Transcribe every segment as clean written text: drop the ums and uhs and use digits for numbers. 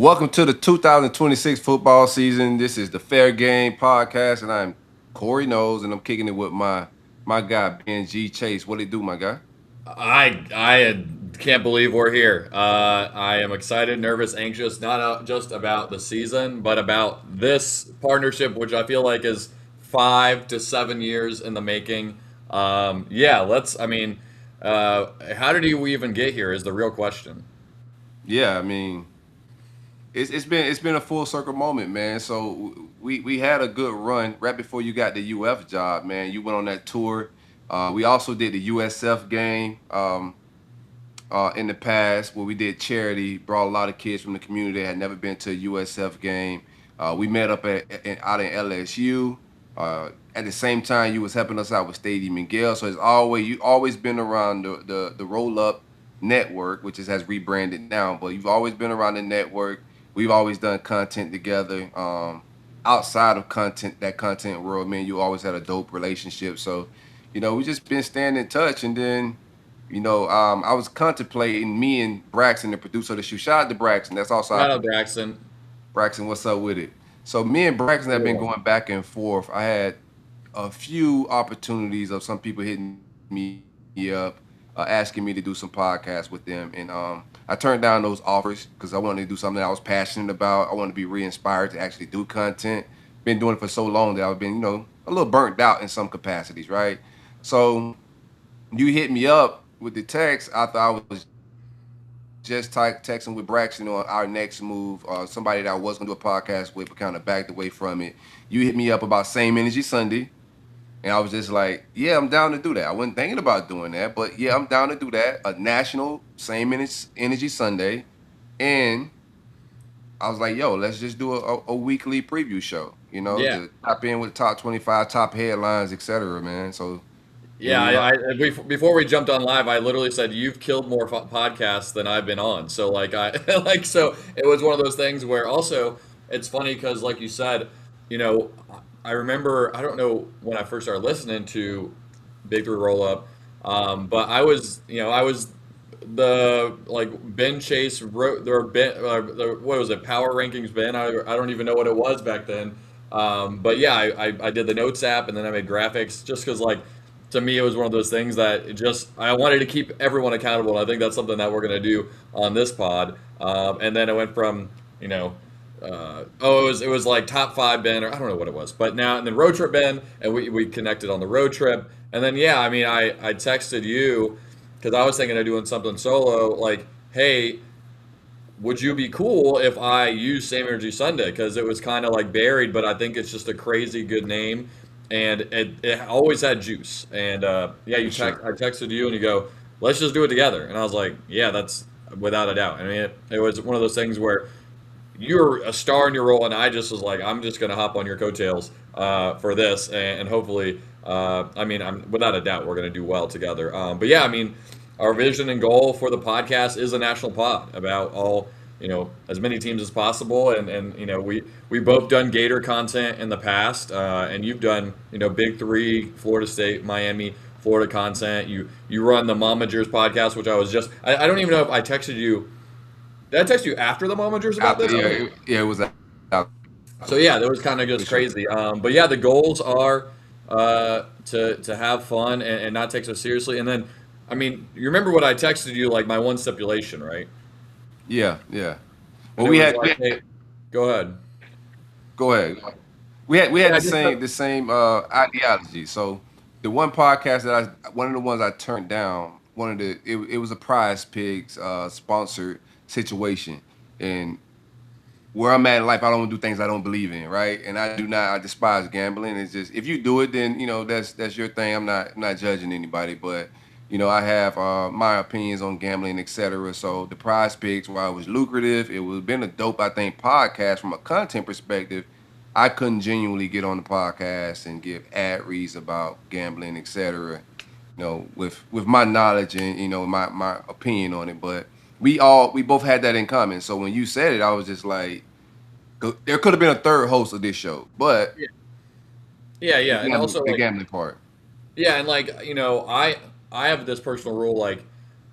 Welcome to the 2026 football season. This is the Fair Game podcast, and I'm Corey Knowles, and I'm kicking it with my guy Ben G Chase. What it do, my guy? I can't believe we're here. I am excited, nervous, anxious, not just about the season, but about this partnership, which I feel like is 5 to 7 years in the making. Yeah, let's. I mean, how did we even get here? Is the real question. Yeah, I mean, it's been a full circle moment, man. So we had a good run right before you got the UF job, man. You went on that tour. We also did the USF game. In the past where we did charity, brought a lot of kids from the community that had never been to a USF game. We met up out in LSU. At the same time, you was helping us out with Stadium Miguel. So it's always you always been around the Roll Up Network, which has rebranded now. But you've always been around the network. We've always done content together. Outside of content world, man, you always had a dope relationship. So, we just been staying in touch, and then I was contemplating me and Braxton, the producer of the show. Shout out to Braxton. That's also our Shout out producer. Braxton. Braxton, what's up with it? So me and Braxton have been Cool. going back and forth. I had a few opportunities of some people hitting me up, asking me to do some podcasts with them, and I turned down those offers because I wanted to do something that I was passionate about. I wanted to be re-inspired to actually do content. Been doing it for so long that I've been, a little burnt out in some capacities, right? So you hit me up with the text. I thought I was just texting with Braxton on our next move. Somebody that I was gonna do a podcast with, but kind of backed away from it. You hit me up about Same Energy Sunday, and I was just like, "Yeah, I'm down to do that." I wasn't thinking about doing that, but yeah, I'm down to do that. A national Energy Sunday, and I was like, "Yo, let's just do a weekly preview show." Yeah. To tap in with top 25, top headlines, etc. Man, so Yeah, we before we jumped on live, I literally said you've killed more podcasts than I've been on. So like I like so it was one of those things where also it's funny because like you said, you know, I remember I don't know when I first started listening to Big Three Roll Up, but I was the like Ben Chase wrote or Ben what was it Power Rankings Ben I don't even know what it was back then. But yeah, I did the notes app and then I made graphics just because like to me it was one of those things that it just I wanted to keep everyone accountable. And I think that's something that we're gonna do on this pod. And then it went from you know it was like top five Ben, or I don't know what it was, but now and then road trip Ben, and we connected on the road trip, and then yeah, I mean I texted you because I was thinking of doing something solo, like hey, would you be cool if I use Same Energy Sunday? Because it was kind of like buried, but I think it's just a crazy good name, and it always had juice. And yeah, for sure. I texted you and you go, let's just do it together. And I was like, yeah, that's without a doubt. I mean, it was one of those things where you're a star in your role, and I just was like, I'm just gonna hop on your coattails for this, and hopefully, I mean, I'm without a doubt we're gonna do well together. But yeah, I mean, our vision and goal for the podcast is a national pod about all as many teams as possible, and we both done Gator content in the past, and you've done Big Three, Florida State, Miami. Florida content. You run the Momagers podcast, which I don't even know if I texted you did I text you after the Momagers about After this? I yeah, don't. yeah, it was out So yeah, that was kind of for just sure. crazy. But yeah, the goals are to have fun and not take so seriously. And then, I mean, you remember what I texted you like my one stipulation, right? Yeah, yeah. And Well, it was like, hey, go ahead. go ahead. We had Yeah, the just same ideology. So the one podcast that one of the ones I turned down, it was a Prize Pigs sponsored situation, and where I'm at in life, I don't do things I don't believe in, right? And I despise gambling. It's just if you do it, then that's your thing. I'm not judging anybody, but I have my opinions on gambling, etc. So the Prize Picks, while it was lucrative, it was been a dope, I think, podcast from a content perspective. I couldn't genuinely get on the podcast and give ad reads about gambling, etc. With my knowledge and my opinion on it, but we both had that in common. So when you said it, I was just like, there could have been a third host of this show, but yeah, yeah, the yeah, and gambling, also the like gambling part. yeah, and like I have this personal rule like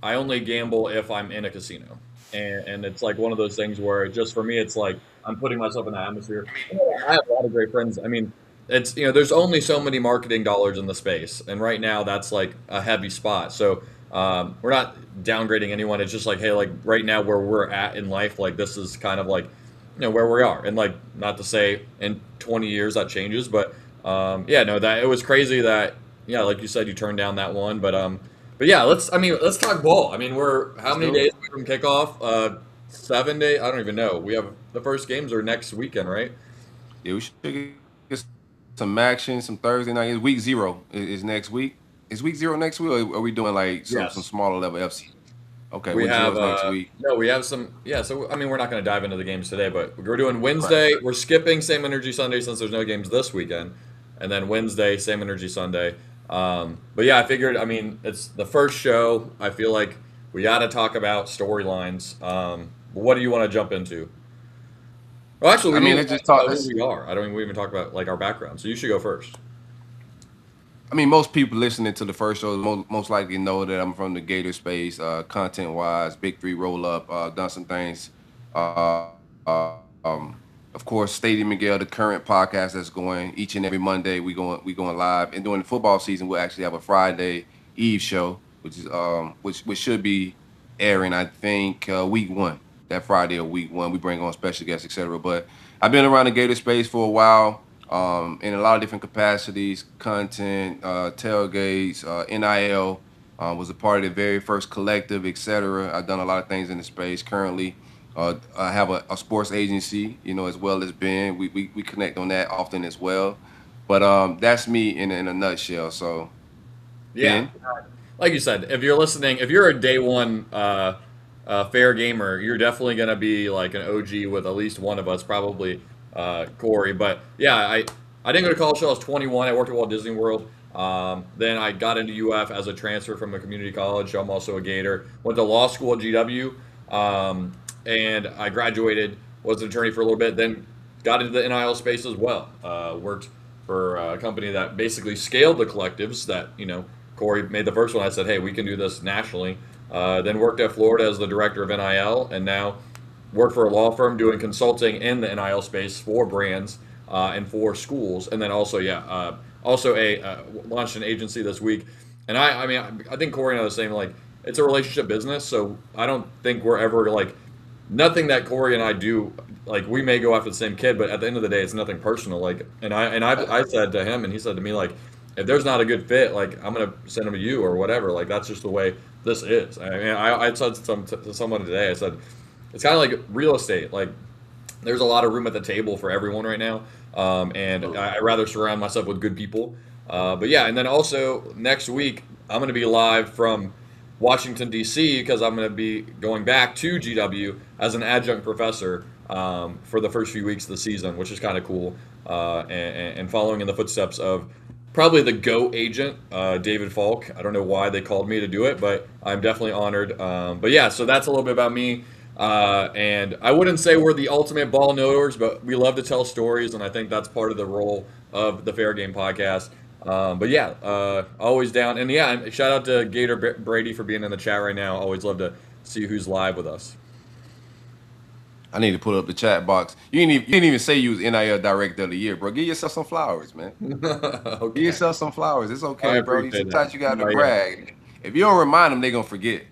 I only gamble if I'm in a casino. and it's like one of those things where just for me, it's like I'm putting myself in the atmosphere. I have a lot of great friends. I mean, it's there's only so many marketing dollars in the space, and right now that's like a heavy spot. So we're not downgrading anyone. It's just like, hey, like right now where we're at in life, like this is kind of like where we are, and like not to say in 20 years that changes, but yeah, no, that it was crazy that yeah, like you said, you turned down that one, but yeah, let's talk ball. I mean, we're how Let's many do days it. away from kickoff? 7 days? I don't even know. We have the first games are next weekend, right? Yeah, we should get some action, some Thursday night. It's week zero is next week. Is week zero next week, or are we doing like some Yes. smaller level FC? Okay, We week zero have is next week. no, we have some yeah. So I mean, we're not going to dive into the games today, but we're doing Right. Wednesday. We're skipping Same Energy Sunday since there's no games this weekend, and then Wednesday Same Energy Sunday. But yeah, I figured. I mean, it's the first show. I feel like we got to talk about storylines. What do you want to jump into? Well, actually, we I didn't mean, even let's talk just talk. about who Let's. we are. I don't even we even talk about like our background. So you should go first. I mean, most people listening to the first show most likely know that I'm from the Gator space, content wise, Big Three roll up, done some things. Uh, uh, um, of course, Stadium Miguel, the current podcast that's going each and every Monday. We going live, and during the football season, we'll actually have a Friday Eve show, which should be airing, I think, week one. That Friday of week one, we bring on special guests, etc. But I've been around the Gator space for a while, in a lot of different capacities, content, tailgates, NIL, was a part of the very first collective, etc. I've done a lot of things in the space. Currently, I have a sports agency, as well as Ben. We connect on that often as well. But that's me in a nutshell. So, Yeah, Ben, like you said, if you're listening, if you're a day one fair gamer, you're definitely gonna be like an OG with at least one of us, probably Corey. But yeah, I didn't go to college till I was 21. I worked at Walt Disney World. Then I got into UF as a transfer from a community college. So I'm also a Gator. Went to law school at GW, and I graduated. Was an attorney for a little bit. Then got into the NIL space as well. Worked for a company that basically scaled the collectives that Corey made the first one. I said, hey, we can do this nationally. Then worked at Florida as the director of NIL, and now work for a law firm doing consulting in the NIL space for brands and for schools. And then also, yeah, also a launched an agency this week. And I mean, I think Corey and I are the same. Like, it's a relationship business, so I don't think we're ever like nothing that Corey and I do. Like, we may go after the same kid, but at the end of the day, it's nothing personal. Like, I said to him, and he said to me, like, if there's not a good fit, like I'm gonna send him to you or whatever. Like that's just the way this is. I mean, I said to someone today, I said it's kind of like real estate. Like there's a lot of room at the table for everyone right now, and I rather surround myself with good people. But yeah, and then also next week I'm gonna be live from Washington D.C. because I'm gonna be going back to GW as an adjunct professor for the first few weeks of the season, which is kind of cool, and following in the footsteps of probably the GO agent, David Falk. I don't know why they called me to do it, but I'm definitely honored. But yeah, so that's a little bit about me. And I wouldn't say we're the ultimate ball knowers, but we love to tell stories, and I think that's part of the role of the Fair Game podcast. But yeah, always down. And yeah, and shout out to Gator Brady for being in the chat right now. Always love to see who's live with us. I need to put up the chat box. You didn't even say you was NIL Director of the Year, bro. Give yourself some flowers, man. Give Okay, yourself some flowers. It's I okay, bro. appreciate that. Sometimes you got to No, yeah. brag. If you don't remind them, they gonna forget.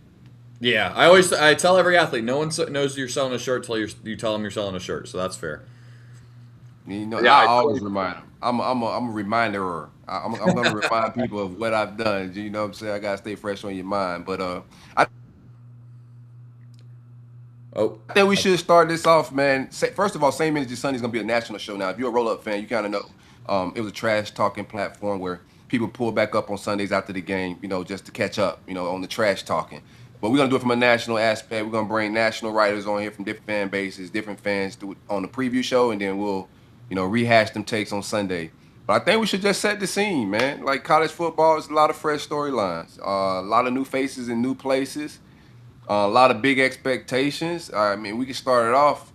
Yeah, I tell every athlete, no one knows you're selling a shirt till you tell them you're selling a shirt. So that's fair. Yeah, I I always totally. remind them. I'm a reminderer. I'm gonna remind people of what I've done. You know what I'm saying? I gotta stay fresh on your mind. But I Oh, think we should start this off, man. First of all, Same Energy Sunday is gonna be a national show now. If you're a roll up fan, you kind of know. It was a trash talking platform where people pull back up on Sundays after the game, just to catch up, on the trash talking. But we're gonna do it from a national aspect. We're gonna bring national writers on here from different fan bases, different fans do it on the preview show, and then we'll, rehash them takes on Sunday. But I think we should just set the scene, man. Like college football, is a lot of fresh storylines, a lot of new faces in new places, a lot of big expectations. I mean, we can start it off.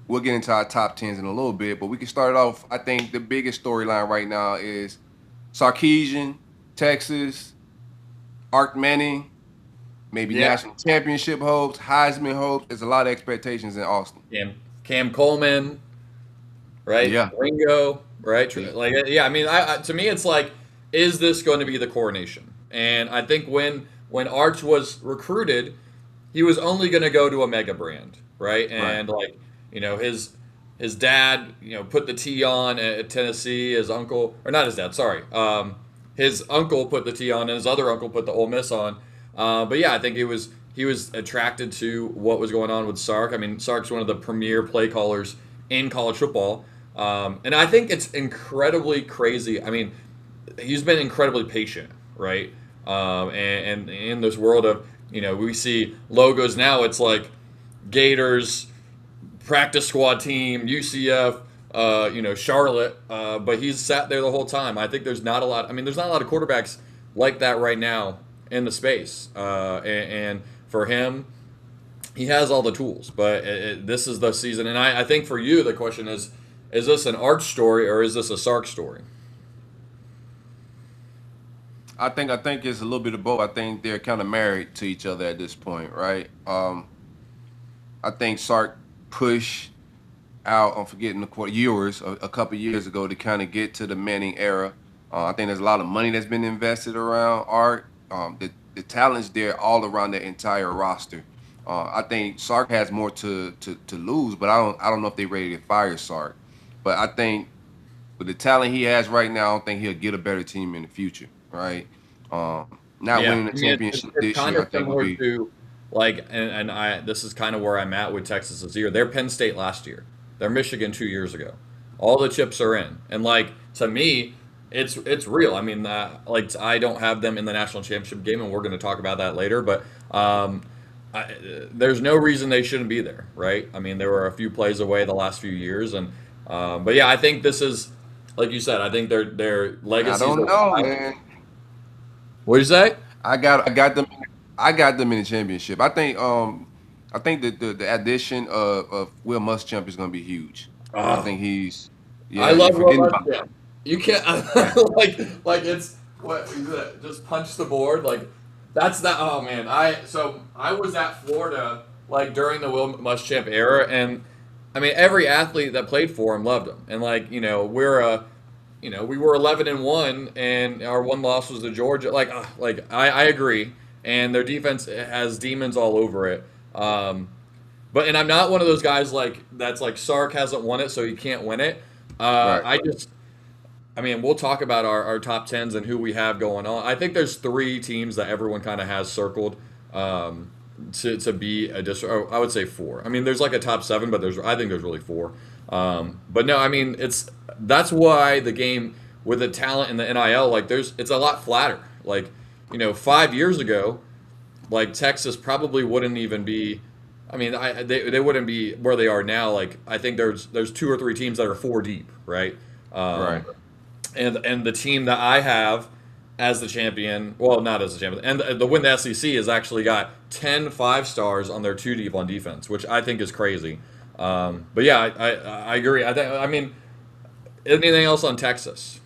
We'll get into our top tens in a little bit, but we can start it off. I think the biggest storyline right now is Sarkeesian, Texas, Ark Manning, maybe Yeah. national championship hopes, Heisman hopes. There's a lot of expectations in Austin. Cam Coleman, right? Yeah. Ringo, right? See? Like, yeah. I mean, to me, it's like, is this going to be the coronation? And I think when Arch was recruited, he was only going to go to a mega brand, right? Right. And like, his dad, put the T on at Tennessee. His uncle, or not his dad, sorry, his uncle put the T on, and his other uncle put the Ole Miss on. But yeah, I think he was attracted to what was going on with Sark. I mean, Sark's one of the premier play callers in college football, and I think it's incredibly crazy. I mean, he's been incredibly patient, right? And in this world of we see logos now. It's like Gators practice squad team, UCF, Charlotte. But he's sat there the whole time. I think there's not a lot. I mean, there's not a lot of quarterbacks like that right now in the space. And for him, he has all the tools. But this is the season, and I think for you, the question is this an Arch story or is this a Sark story? I think it's a little bit of both. I think they're kind of married to each other at this point, right? I think Sark pushed out on forgetting the years a couple years ago to kind of get to the Manning era. I think there's a lot of money that's been invested around Art. The talent's there all around the entire roster. I think Sark has more to lose, but I don't know if they're ready to fire Sark. But I think with the talent he has right now, I don't think he'll get a better team in the future, right? Not Yeah, winning I the mean, championship it's this kind year, I of think will similar be to like, and I this is kind of where I'm at with Texas this year. They're Penn State last year. They're Michigan 2 years ago. All the chips are in, and like to me, it's real. I mean, like I don't have them in the national championship game, and we're going to talk about that later. But I, there's no reason they shouldn't be there, right? I mean, there were a few plays away the last few years, and but yeah, I think this is like you said. I think their I legacies don't are. know, man. What do you say? I got them. I got them in the championship. I think that the addition of Will Muschamp is going to be huge. I Oh, think he's I yeah. You're love forgetting Will about Muschamp. You can't like it's what is it? Just punch the board like that's that. Oh man, I was at Florida like during the Will Muschamp era, and I mean every athlete that played for him loved him, and like we were 11-1, and our one loss was to Georgia. Like I agree, and their defense has demons all over it. But and I'm not one of those guys like that's like Sark hasn't won it, so he can't win it. right. I mean, we'll talk about our top tens and who we have going on. I think there's three teams that everyone kind of has circled to be a district. Oh, I would say four. I mean, there's like a top seven, but I think there's really four. But no, I mean, that's why the game with the talent and the NIL, like it's a lot flatter. Like 5 years ago, like Texas probably wouldn't even be. I mean, they wouldn't be where they are now. Like I think there's two or three teams that are four deep, right? Right. And the team that I have as the champion, well, not as the champion, and the win the SEC has actually got 10 5 stars on their two deep on defense, which I think is crazy. But yeah, I agree. I mean, anything else on Texas?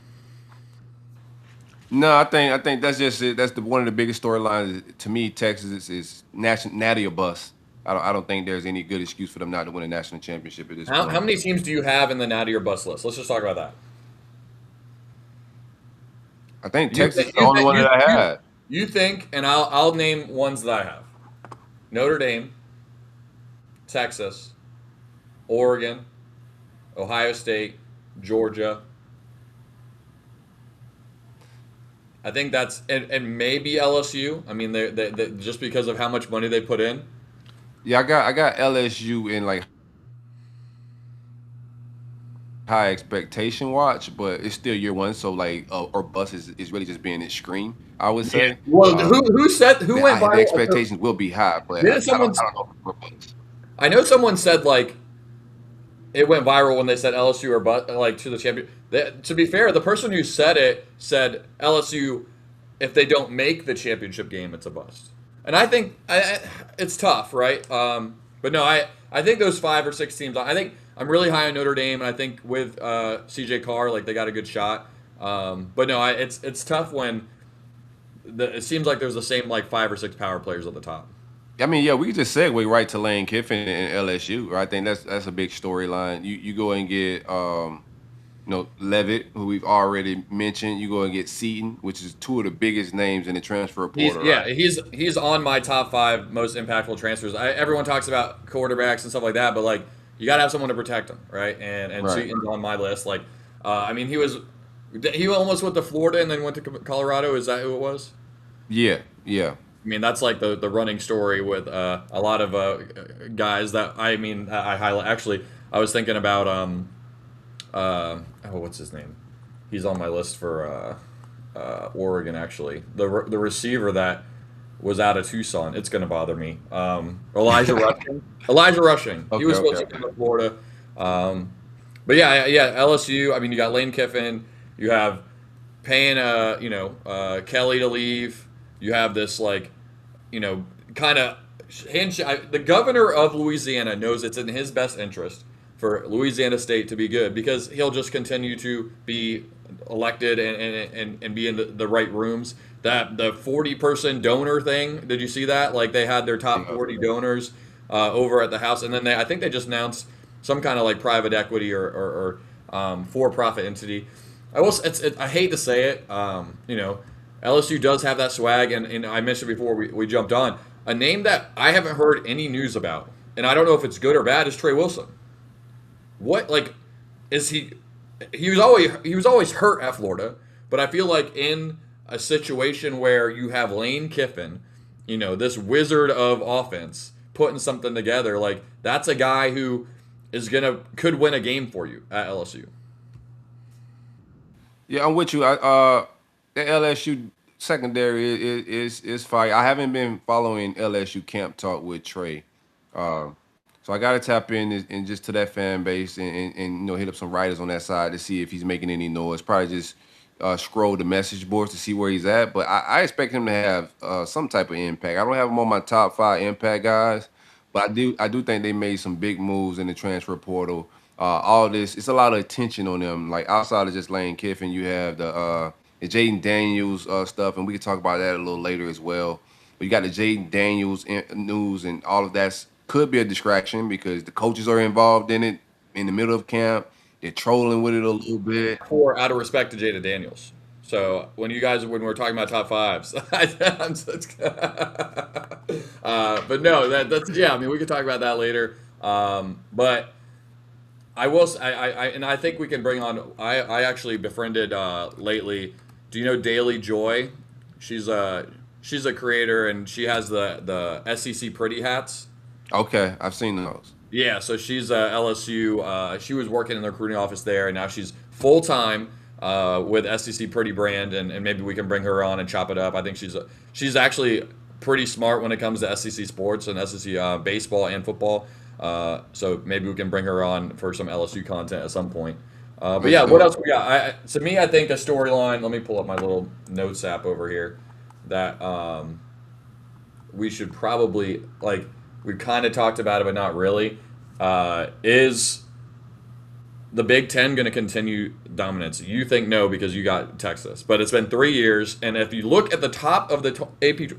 No, I think that's just it. That's one of the biggest storylines to me. Texas is national natty or bust. I don't think there's any good excuse for them not to win a national championship at this How point. many teams do you have in the Natty or Bust list? Let's just talk about that. I think You Texas think is the only one that I had. you think, and I'll name ones that I have: Notre Dame, Texas, Oregon, Ohio State, Georgia. I think that's and maybe LSU. I mean, they just because of how much money they put in. Yeah, I got LSU in like high expectation watch, but it's still year one, so like or bus is really just being extreme. I would Yeah. say. Well, who went The viral? expectations will be high, but Didn't I don't someone? I don't know for bus. I know someone said like it went viral when they said LSU or but like to the champion. To be fair, the person who said it said LSU if they don't make the championship game, it's a bust. And I think it's tough, right? But no, I think those 5 or 6 teams. I think I'm really high on Notre Dame, and I think with CJ Carr, like they got a good shot. But no, it's tough when it seems like there's the same like 5 or 6 power players at the top. I mean, yeah, we can just segue right to Lane Kiffin and LSU. Right? I think that's a big storyline. You go and get Levitt, who we've already mentioned. You go and get Seaton, which is two of the biggest names in the transfer He's portal, yeah, right? he's on my top 5 most impactful transfers. Everyone talks about quarterbacks and stuff like that, but like you got to have someone to protect him, right? And Right. Seaton's on my list. Like, I mean, he almost went to Florida and then went to Colorado. Is that who it was? Yeah. Yeah. I mean, that's like the running story with a lot of guys that I mean I highlight. Actually, I was thinking about what's his name? He's on my list for Oregon. Actually, the receiver that was out of Tucson. It's gonna bother me. Elijah Rushing. Elijah Rushing. He Okay. was Okay. supposed to come Okay. to Florida. But yeah, LSU. I mean, you got Lane Kiffin. You have paying Kelly to leave. You have this like kind of handshake. The governor of Louisiana knows it's in his best interest for Louisiana State to be good because he'll just continue to be elected and be in the right rooms. That the 40-person donor thing. Did you see that? Like they had their top Yeah. 40 donors over at the house, and then I think they just announced some kind of like private equity or for-profit entity. I hate to say it, LSU does have that swag, and I mentioned before we jumped on a name that I haven't heard any news about, and I don't know if it's good or bad. Is Trey Wilson? What like is he? He was always hurt at Florida, but I feel like in a situation where you have Lane Kiffin, this wizard of offense putting something together, like that's a guy who could win a game for you at LSU. Yeah, I'm with you. The LSU secondary is fire. I haven't been following LSU camp talk with Trey, uh, so I got to tap in and just to that fan base and hit up some writers on that side to see if he's making any noise. Probably just scroll the message boards to see where he's at. But I expect him to have some type of impact. I don't have him on my top 5 impact guys, but I do think they made some big moves in the transfer portal. All this, it's a lot of attention on them. Like outside of just Lane Kiffin, you have the Jaden Daniels stuff, and we can talk about that a little later as well. But you got the Jaden Daniels news, and all of that could be a distraction because the coaches are involved in it in the middle of camp. They're trolling with it a little bit. For out of respect to Jada Daniels. So when we're talking about top fives, but no, that's yeah. I mean, we could talk about that later. But I will. And I think we can bring on. I actually befriended lately. Do you know Daily Joy? She's a creator and she has the SEC Pretty hats. Okay, I've seen those. Yeah, so she's LSU. She was working in the recruiting office there, and now she's full time with SEC Pretty Brand, and maybe we can bring her on and chop it up. I think she's actually pretty smart when it comes to SEC sports and SEC baseball and football. So maybe we can bring her on for some LSU content at some point. But Let's yeah, do what it. else we got? To me, I think a storyline. Let me pull up my little notes app over here that we should probably like. We've kind of talked about it, but not really. Is the Big Ten going to continue dominance? You think no because you got Texas, but it's been 3 years, and if you look at the top of the AP,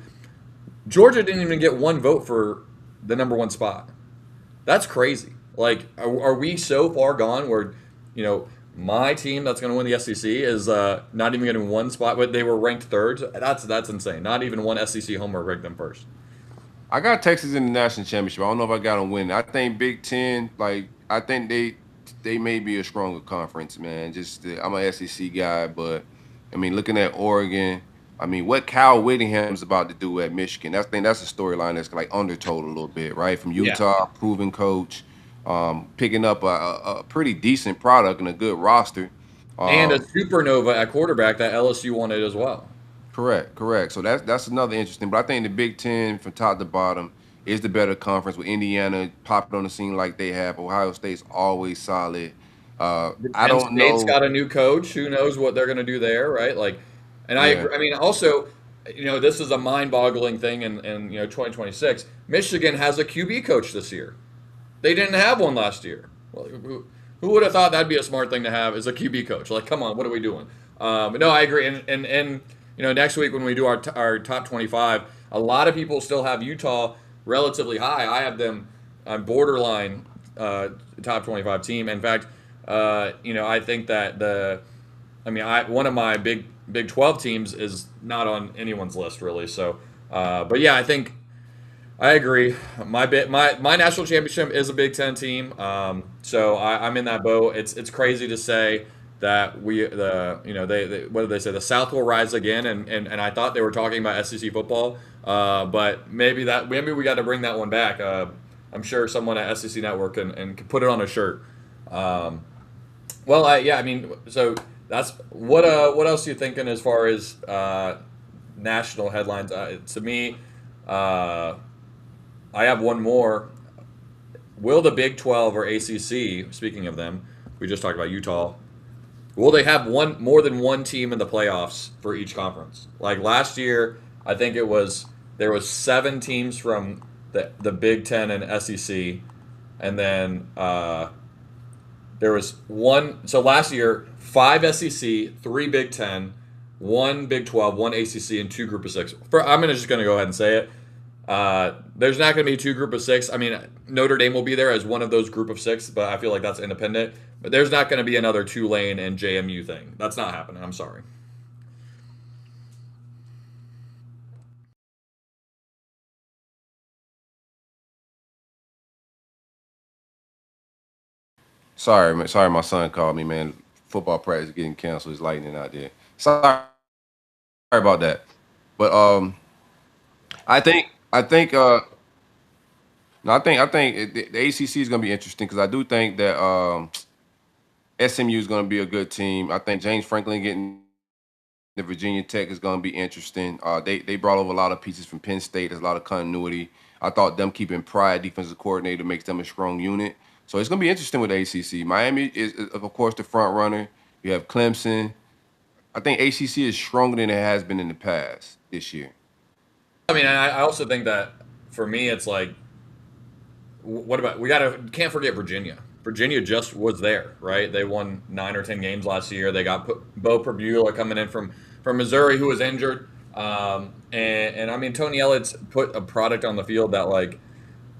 Georgia didn't even get one vote for the number one spot. That's crazy. Like, are we so far gone where, my team that's going to win the SEC is not even getting one spot, but they were ranked third? That's insane. Not even one SEC homer ranked them first. I got Texas in the national championship. I don't know if I got them winning. I think Big Ten, like I think they may be a stronger conference, man. I'm a SEC guy, but I mean, looking at Oregon, I mean, what Kyle Whittingham's about to do at Michigan, I think that's a storyline that's like undertold a little bit, right? From Yeah. Utah, proven coach, picking up a pretty decent product and a good roster. And a Um, supernova at quarterback that LSU wanted as well. Correct, correct. So that's another interesting. But I think the Big Ten, from top to bottom, is the better conference with Indiana popping on the scene like they have. Ohio State's always solid. I Penn don't State's know. got a new coach. Who knows what they're going to do there, right? Like, and I Yeah, agree. I mean, also, this is a mind-boggling thing in 2026. Michigan has a QB coach this year. They didn't have one last year. Well, who would have thought that'd be a smart thing to have as a QB coach? Like, come on, what are we doing? But no, I agree. And next week when we do our top 25, a lot of people still have Utah relatively high. I have them on borderline top 25 team. In fact, I think that one of my Big 12 teams is not on anyone's list really. So, but yeah, I think I agree. My national championship is a Big Ten team, so I'm in that boat. It's crazy to say that they what did they say, the South will rise again, and I thought they were talking about SEC football, but maybe we got to bring that one back. I'm sure someone at SEC Network can put it on a shirt. Yeah, I mean, so that's what else are you thinking as far as national headlines? To me. I have one more. Will the Big 12 or ACC, speaking of them, we just talked about Utah, will they have more than one team in the playoffs for each conference? Like last year, I think there was 7 teams from the Big 10 and SEC, and then there was one. So last year, 5 SEC, 3 Big 10, 1 Big 12, 1 ACC, and 2 Group of 6. I'm just going to go ahead and say it. There's not going to be 2 Group of 6. I mean, Notre Dame will be there as one of those Group of 6, but I feel like that's independent. But there's not going to be another Tulane and JMU thing. That's not happening. I'm sorry. Sorry, man. Sorry, my son called me, man. Football practice getting canceled. It's lightning out there. Sorry about that. But I think no, I think the ACC is going to be interesting because I do think that SMU is going to be a good team. I think James Franklin getting the Virginia Tech is going to be interesting. They brought over a lot of pieces from Penn State. There's a lot of continuity. I thought them keeping Pride defensive coordinator makes them a strong unit. So it's going to be interesting with the ACC. Miami is of course the front runner. You have Clemson. I think ACC is stronger than it has been in the past this year. I mean, I also think that for me, it's like, what about can't forget Virginia. Virginia just was there, right? They won 9 or 10 games last year. They got Bo Prabula coming in from Missouri, who was injured. And I mean, Tony Elliott's put a product on the field that like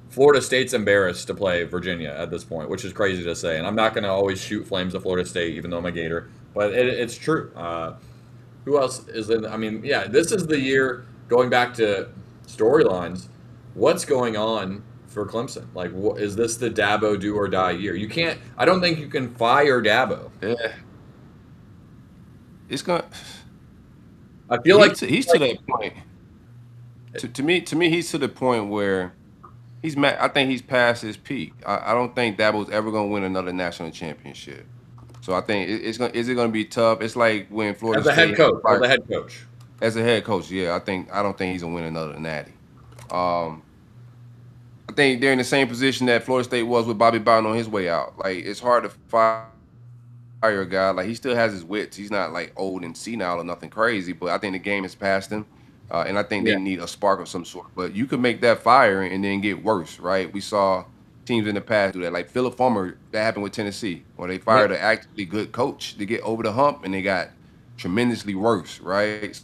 Florida State's embarrassed to play Virginia at this point, which is crazy to say. And I'm not going to always shoot flames at Florida State, even though I'm a Gator, but it's true. Who else is in? I mean, yeah, this is the year going back to storylines. What's going on for Clemson? Like, is this the Dabo do or die year? You can't. I don't think you can fire Dabo. Yeah, it's going. I feel like He's to that point. To me, he's to the point where I think he's past his peak. I don't think Dabo's ever going to win another national championship. So I think it's going. Is it going to be tough? It's like when Florida as a head State coach, as a head coach. as a head coach. Yeah, I don't think he's going to win another natty. Um, I think they're in the same position that Florida State was with Bobby Bowden on his way out. Like it's hard to fire a guy. Like he still has his wits. He's not like old and senile or nothing crazy. But I think the game has passed him, and I think they Yeah, need a spark of some sort. But you could make that fire and then get worse, right? We saw teams in the past do that. Like Philip Fulmer, that happened with Tennessee, where they yeah. fired an actually good coach to get over the hump, and they got tremendously worse, right?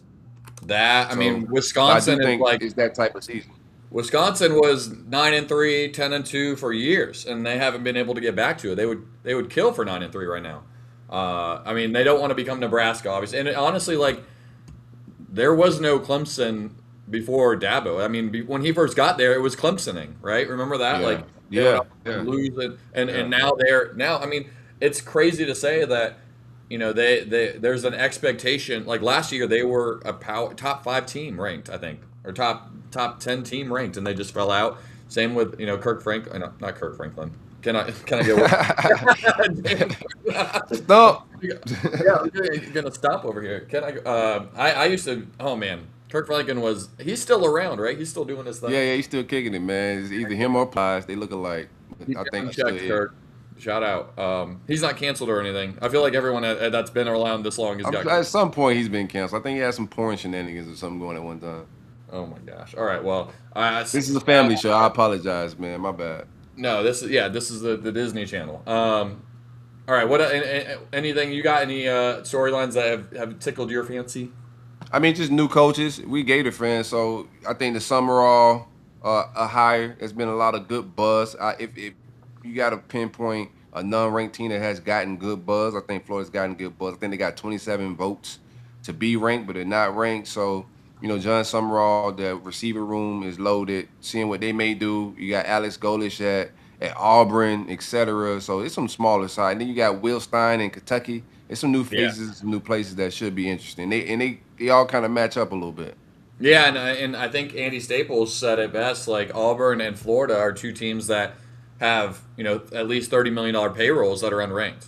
That I mean, So, so I do Wisconsin is think like it's that type of season. Wisconsin was 9-3, 10-2 for years, and they haven't been able to get back to it. They would kill for 9-3 right now. I mean, they don't want to become Nebraska, obviously. And honestly, like there was no Clemson before Dabo. I mean, when he first got there, it was Clemsoning, right? Remember that? Like Yeah, they would yeah, yeah, lose it, and yeah. now. I mean, it's crazy to say that. They there's an expectation. Like last year, they were a top 5 team ranked, I think, or top 10 team ranked, and they just fell out. Same with Kirk Franklin, not Kirk Franklin. Can I get No. yeah, I'm gonna stop over here. Can I? I used to. Oh man, Kirk Franklin he's still around, right? He's still doing his thing. Yeah, yeah, he's still kicking it, man. It's either him or Plies. They look alike. But I Keep think down he still checks, is. Kirk. Shout out. He's not canceled or anything. I feel like everyone that's been around this long has I'm got. sure at some point he's been canceled. I think he had some porn shenanigans or something going at one time. Oh my gosh. All right. Well, This is a family show. I apologize, man. My bad. no. This is the Disney Channel. All right. What anything you got? Any storylines that have tickled your fancy? I mean, just new coaches. We Gator fans, so I think the Summerall a hire. There's been a lot of good buzz. If you got to pinpoint a non-ranked team that has gotten good buzz, I think Florida's gotten good buzz. I think they got 27 votes to be ranked, but they're not ranked. So John Summerall, the receiver room is loaded. Seeing what they may do. You got Alex Golish at Auburn, etc. So it's some smaller side. And then you got Will Stein in Kentucky. It's some new Yeah. faces, some new places that should be interesting. They all kind of match up a little bit. Yeah, and I think Andy Staples said it best. Like Auburn and Florida are two teams that have at least $30 million payrolls that are unranked.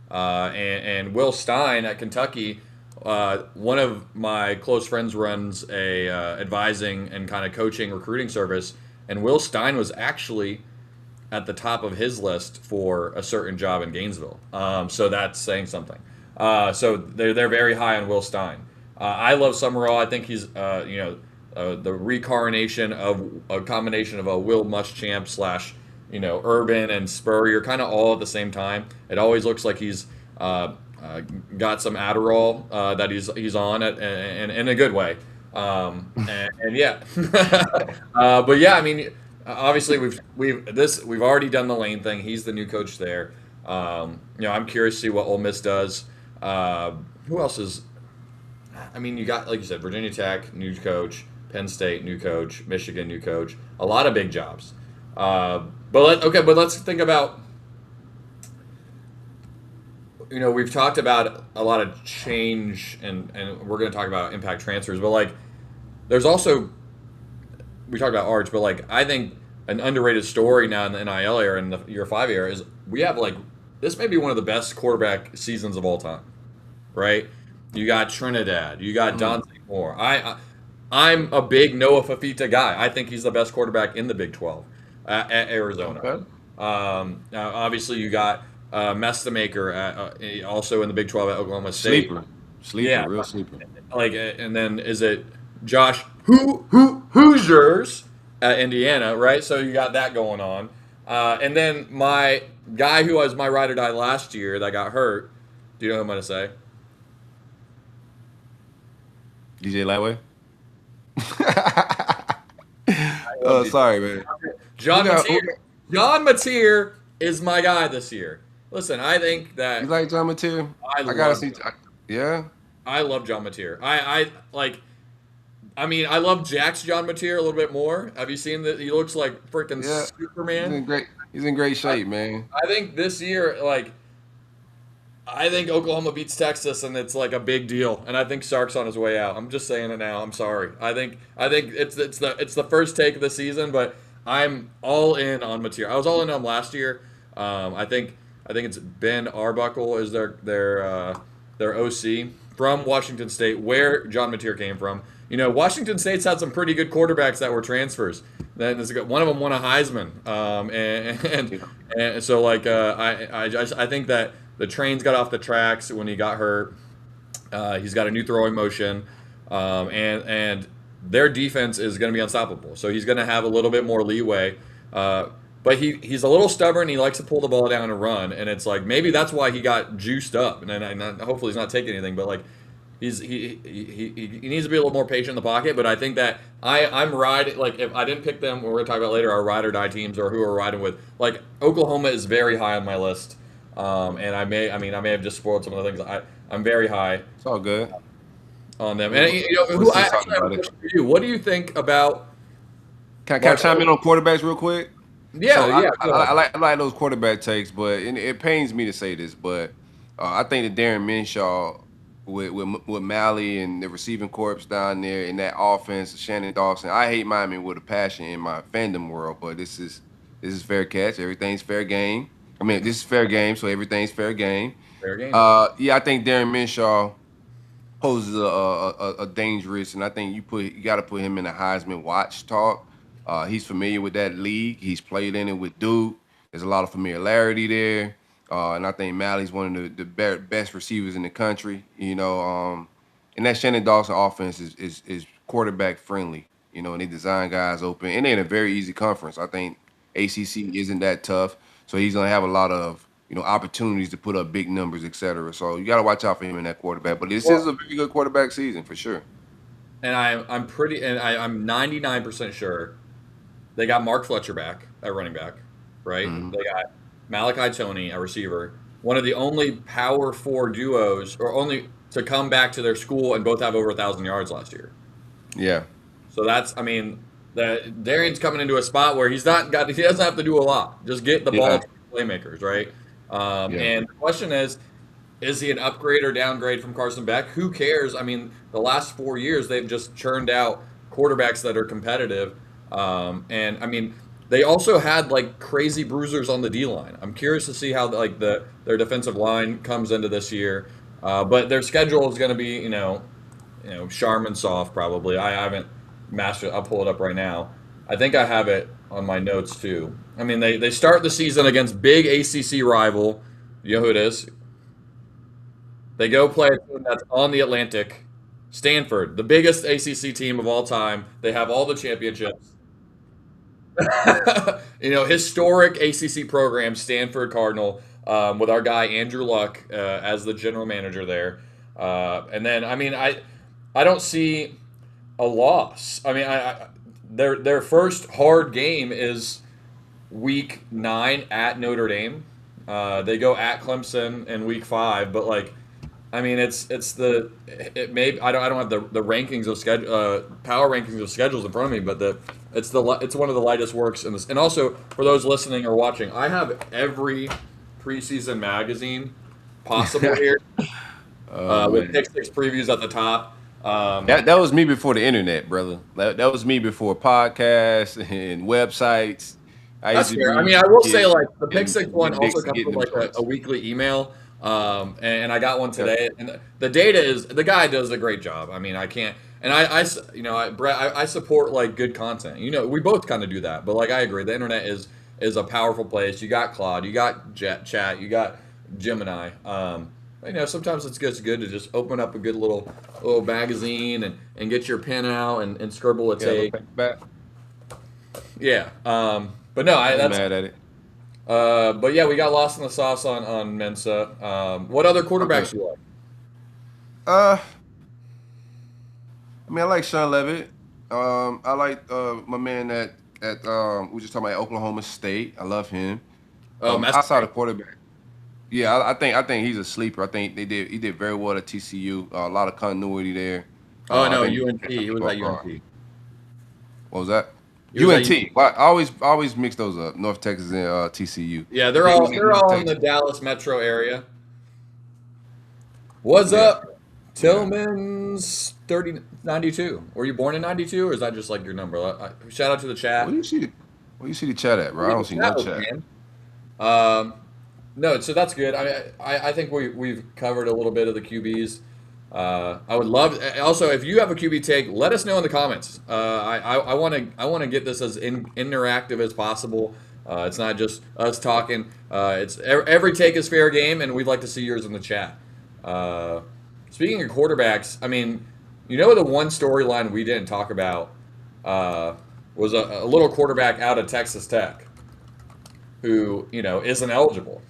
And Will Stein at Kentucky, one of my close friends runs a advising and kind of coaching recruiting service, and Will Stein was actually at the top of his list for a certain job in Gainesville. So that's saying something. So they're very high on Will Stein. I love Summerall. I think he's the reincarnation of a combination of a Will Muschamp slash Urban and Spurrier, kind of all at the same time. It always looks like he's got some Adderall that he's on it, and in a good way. And yeah, but yeah, I mean, obviously we've already done the Lane thing. He's the new coach there. I'm curious to see what Ole Miss does. Who else is? I mean, you got, like you said, Virginia Tech, new coach, Penn State, new coach, Michigan, new coach. A lot of big jobs. But let's think about. We've talked about a lot of change, and we're going to talk about impact transfers. But like, there's also we talked about Arch, but like I think an underrated story now in the NIL era and the Year 5 era is we have like this may be one of the best quarterback seasons of all time, right? You got Trinidad, you got Dante Moore. I'm a big Noah Fafita guy. I think he's the best quarterback in the Big 12 at Arizona. Okay. Now obviously you got Mestamaker also in the Big 12 at Oklahoma State. Sleeper, Yeah, real sleeper. like and then is it Josh Hoosiers at Indiana, right? So you got that going on, and then my guy who was my ride or die last year that got hurt. Do you know who I'm gonna say? DJ Lightway. I love DJ. Sorry, man. John Who got- Mateer. who- John Mateer is my guy this year. Listen, I think that You like John Mateer? I gotta love see. John. Yeah. I love John Mateer. I like. I mean, I love Jack's John Mateer a little bit more. Have you seen that? He looks like freaking Yeah. He's Superman. in great. He's in great shape, man. I think this year, like, I think Oklahoma beats Texas, and it's like a big deal. And I think Sark's on his way out. I'm just saying it now. I'm sorry. I think it's the first take of the season, but I'm all in on Mateer. I was all in on last year. I think it's Ben Arbuckle is their OC from Washington State, where John Mateer came from. Washington State's had some pretty good quarterbacks that were transfers. Then one of them won a Heisman, and so like I think that the trains got off the tracks when he got hurt. He's got a new throwing motion, and their defense is going to be unstoppable. So he's going to have a little bit more leeway. But he's a little stubborn. He likes to pull the ball down and run, and it's like maybe that's why he got juiced up. And hopefully he's not taking anything, but like he needs to be a little more patient in the pocket. But I think that I'm riding, like if I didn't pick them, we're gonna talk about later our ride or die teams or who we're riding with. Like Oklahoma is very high on my list, and I may have just spoiled some of the things. I'm very high It's all good. on them. And Let's I just talk actually have a about it. question for you. What do you think about? Can I chime in on quarterbacks real quick? Yeah, So yeah. Go ahead. I like those quarterback takes, but it pains me to say this, but I think that Darren Minshew with Malley and the receiving corps down there in that offense, Shannon Dawson. I hate Miami with a passion in my fandom world, but this is fair catch. Everything's fair game. I mean, this is fair game, so everything's fair game. Fair game. Yeah, I think Darren Minshew poses a dangerous, and I think you got to put him in a Heisman watch talk. He's familiar with that league. He's played in it with Duke. There's a lot of familiarity there, and I think Malley's one of the best receivers in the country. And that Shannon Dawson offense is quarterback friendly. And they design guys open, and they're in a very easy conference. I think ACC isn't that tough, so he's gonna have a lot of opportunities to put up big numbers, etc. So you got to watch out for him in that quarterback. But this is Well, a very good quarterback season for sure. and I'm 99% sure they got Mark Fletcher back at running back, right? Hmm. They got Malachi Tony at receiver. One of the only power four duos, or only to come back to their school and both have over 1,000 yards last year. Yeah, So that's, I mean, that Darian's coming into a spot where he doesn't have to do a lot. Just get the ball yeah, to playmakers, right? yeah. And the question is he an upgrade or downgrade from Carson Beck? Who cares? I mean, the last 4 years they've just churned out quarterbacks that are competitive. And I mean, they also had like crazy bruisers on the D line. I'm curious to see how their defensive line comes into this year. But their schedule is going to be, Charmin soft probably. I haven't mastered. I'll pull it up right now. I think I have it on my notes too. I mean, they start the season against big ACC rival. You know who it is? They go play a team that's on the Atlantic, Stanford, the biggest ACC team of all time. They have all the championships. Historic ACC program, Stanford Cardinal, with our guy Andrew Luck as the general manager there. And then, I mean, I don't see a loss. I mean, their first hard game is week 9 at Notre Dame. They go at Clemson in week 5, but like, I mean, it may I don't have the rankings of schedule power rankings of schedules in front of me, but it's one of the lightest works in this. And also for those listening or watching, I have every preseason magazine possible here Oh with man, Pick Six previews at the top. that was me before the internet, brother. That was me before podcasts and websites. I used That's to fair. I be mean, I will say getting like the Pick Six one getting also Dicks and comes getting with them like a joints. weekly email, and I got one Yep. today. And the data is the guy does a great job. I mean, I can't, and Brett, I support like good content. We both kind of do that, but like I agree, the internet is a powerful place. You got Claude, you got Jet Chat, you got Gemini. Sometimes it's good to just open up a good little magazine and get your pen out and scribble a Yeah, look take. back. Yeah. But no, I ain't that's mad at it. but yeah, we got lost in the sauce on Mensa. What other Okay. quarterbacks do you like? Uh, I mean, I like Sean Levitt. I like my man we were just talking about Oklahoma State. I love him. Oh, Outside Messi. of quarterback, yeah, I think he's a sleeper. I think he did very well at TCU. A lot of continuity there. Oh I no, think UNT. He was at UNT. what was that? He was at UNT. UNT. Well, I always mix those up. North Texas and TCU. Yeah, Yeah, they're he all was at they're North all in the Texas. Dallas metro area. What's Yeah, up? yeah. Tillman's 3092. Were you born in 92 or is that just like your number? Shout out to the Where chat. do you see the Where you see the chat at, bro? I Look don't at the see no chat, chat. man. Um, no, so that's good. I mean, I think we've covered a little bit of the QBs. I would love also if you have a QB take, let us know in the comments. I want to get this as interactive as possible. It's not just us talking. It's every take is fair game, and we'd like to see yours in the chat. Uh, Speaking of quarterbacks, I mean, the one storyline we didn't talk about was a little quarterback out of Texas Tech who isn't eligible,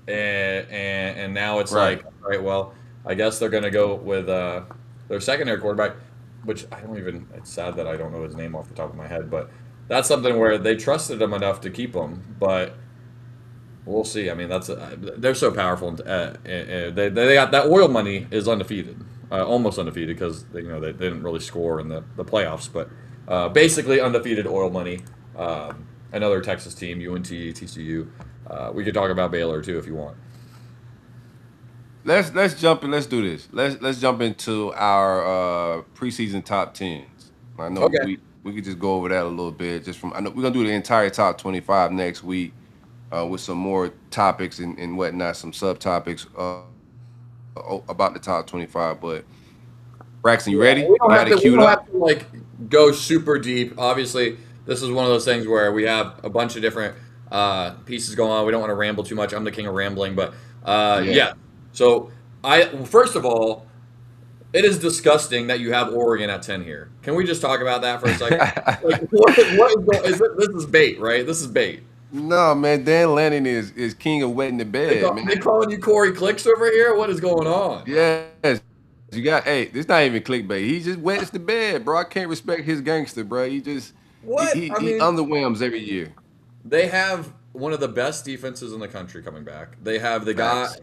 and now it's Right. like, all right, well, I guess they're going to go with their secondary quarterback, which I don't even. It's sad that I don't know his name off the top of my head, but that's something where they trusted him enough to keep him, but we'll see. I mean, they're so powerful. They got that oil money is undefeated, almost undefeated because they didn't really score in the playoffs, but basically undefeated oil money. Another Texas team, UNT, TCU. We could talk about Baylor too if you want. Let's jump in. Let's do this. Let's jump into our preseason top tens. I know Okay. we could just go over that a little bit. I know we're gonna do the entire top 25 next week with some more topics and whatnot, some subtopics about the top 25. But Braxton, you Yeah, ready? we don't You have got to. it We queued don't have up? to like go super deep. Obviously, this is one of those things where we have a bunch of different pieces going on. We don't want to ramble too much. I'm the king of rambling, but Yeah. yeah. So first of all, it is disgusting that you have Oregon at 10 here. Can we just talk about that for a second? Like, what is this is bait, right? This is bait. No, man, Dan Lanning is king of wetting the bed, man. They calling you Corey Clicks over here? What is going on? Yes. You got hey, this not even clickbait. He just wets the bed, bro. I can't respect his gangster, bro. He just he What? he, I he mean, underwhelms every year. they have one of the best defenses in the country coming back. They have the guy Facts.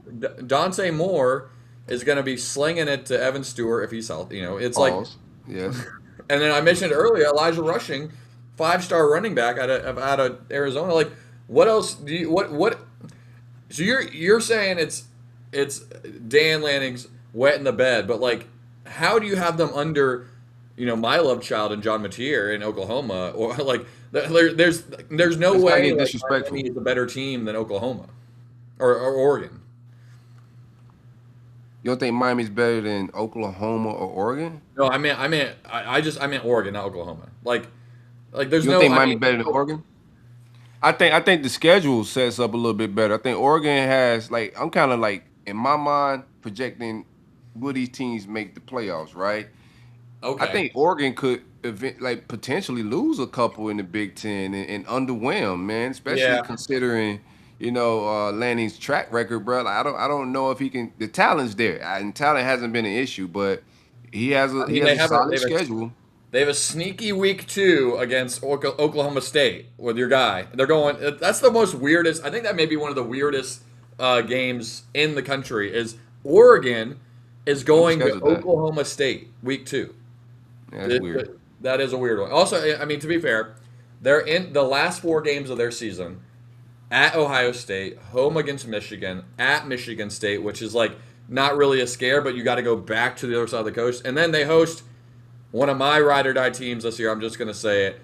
Dante Moore is going to be slinging it to Evan Stewart if he's healthy. It's like, Pause. Yes. and then I mentioned earlier Elijah Rushing, 5-star running back out of Arizona. Like, what else do you what? So you're saying it's Dan Lanning's wet in the bed, but like, how do you have them under, my love child and John Mateer in Oklahoma, or like there's no Let's not way get like Miami disrespectful. is a better team than Oklahoma or Oregon. You don't think Miami's better than Oklahoma or Oregon? No, I meant Oregon, not Oklahoma. Like there's You don't no, think I Miami's mean, better than Oregon? I think the schedule sets up a little bit better. I think Oregon has like I'm kind of like in my mind projecting will these teams make the playoffs, right? I okay, think Oregon could like potentially lose a couple in the Big Ten and underwhelm, man. Especially yeah. considering Lanning's track record, bro. Like, I don't know if he can. The talent's there, and talent hasn't been an issue, but he has a I he mean, has a solid schedule. they have a sneaky week 2 against Oklahoma State with your guy. They're going. That's the most weirdest. I think that may be one of the weirdest games in the country. Is Oregon is Who going to scheduled that? Oklahoma State week 2. Yeah, that's weird. That is a weird one. Also, I mean, to be fair, they're in the last 4 games of their season at Ohio State, home against Michigan, at Michigan State, which is like not really a scare, but you got to go back to the other side of the coast. And then they host one of my ride or die teams this year. I'm just going to say it,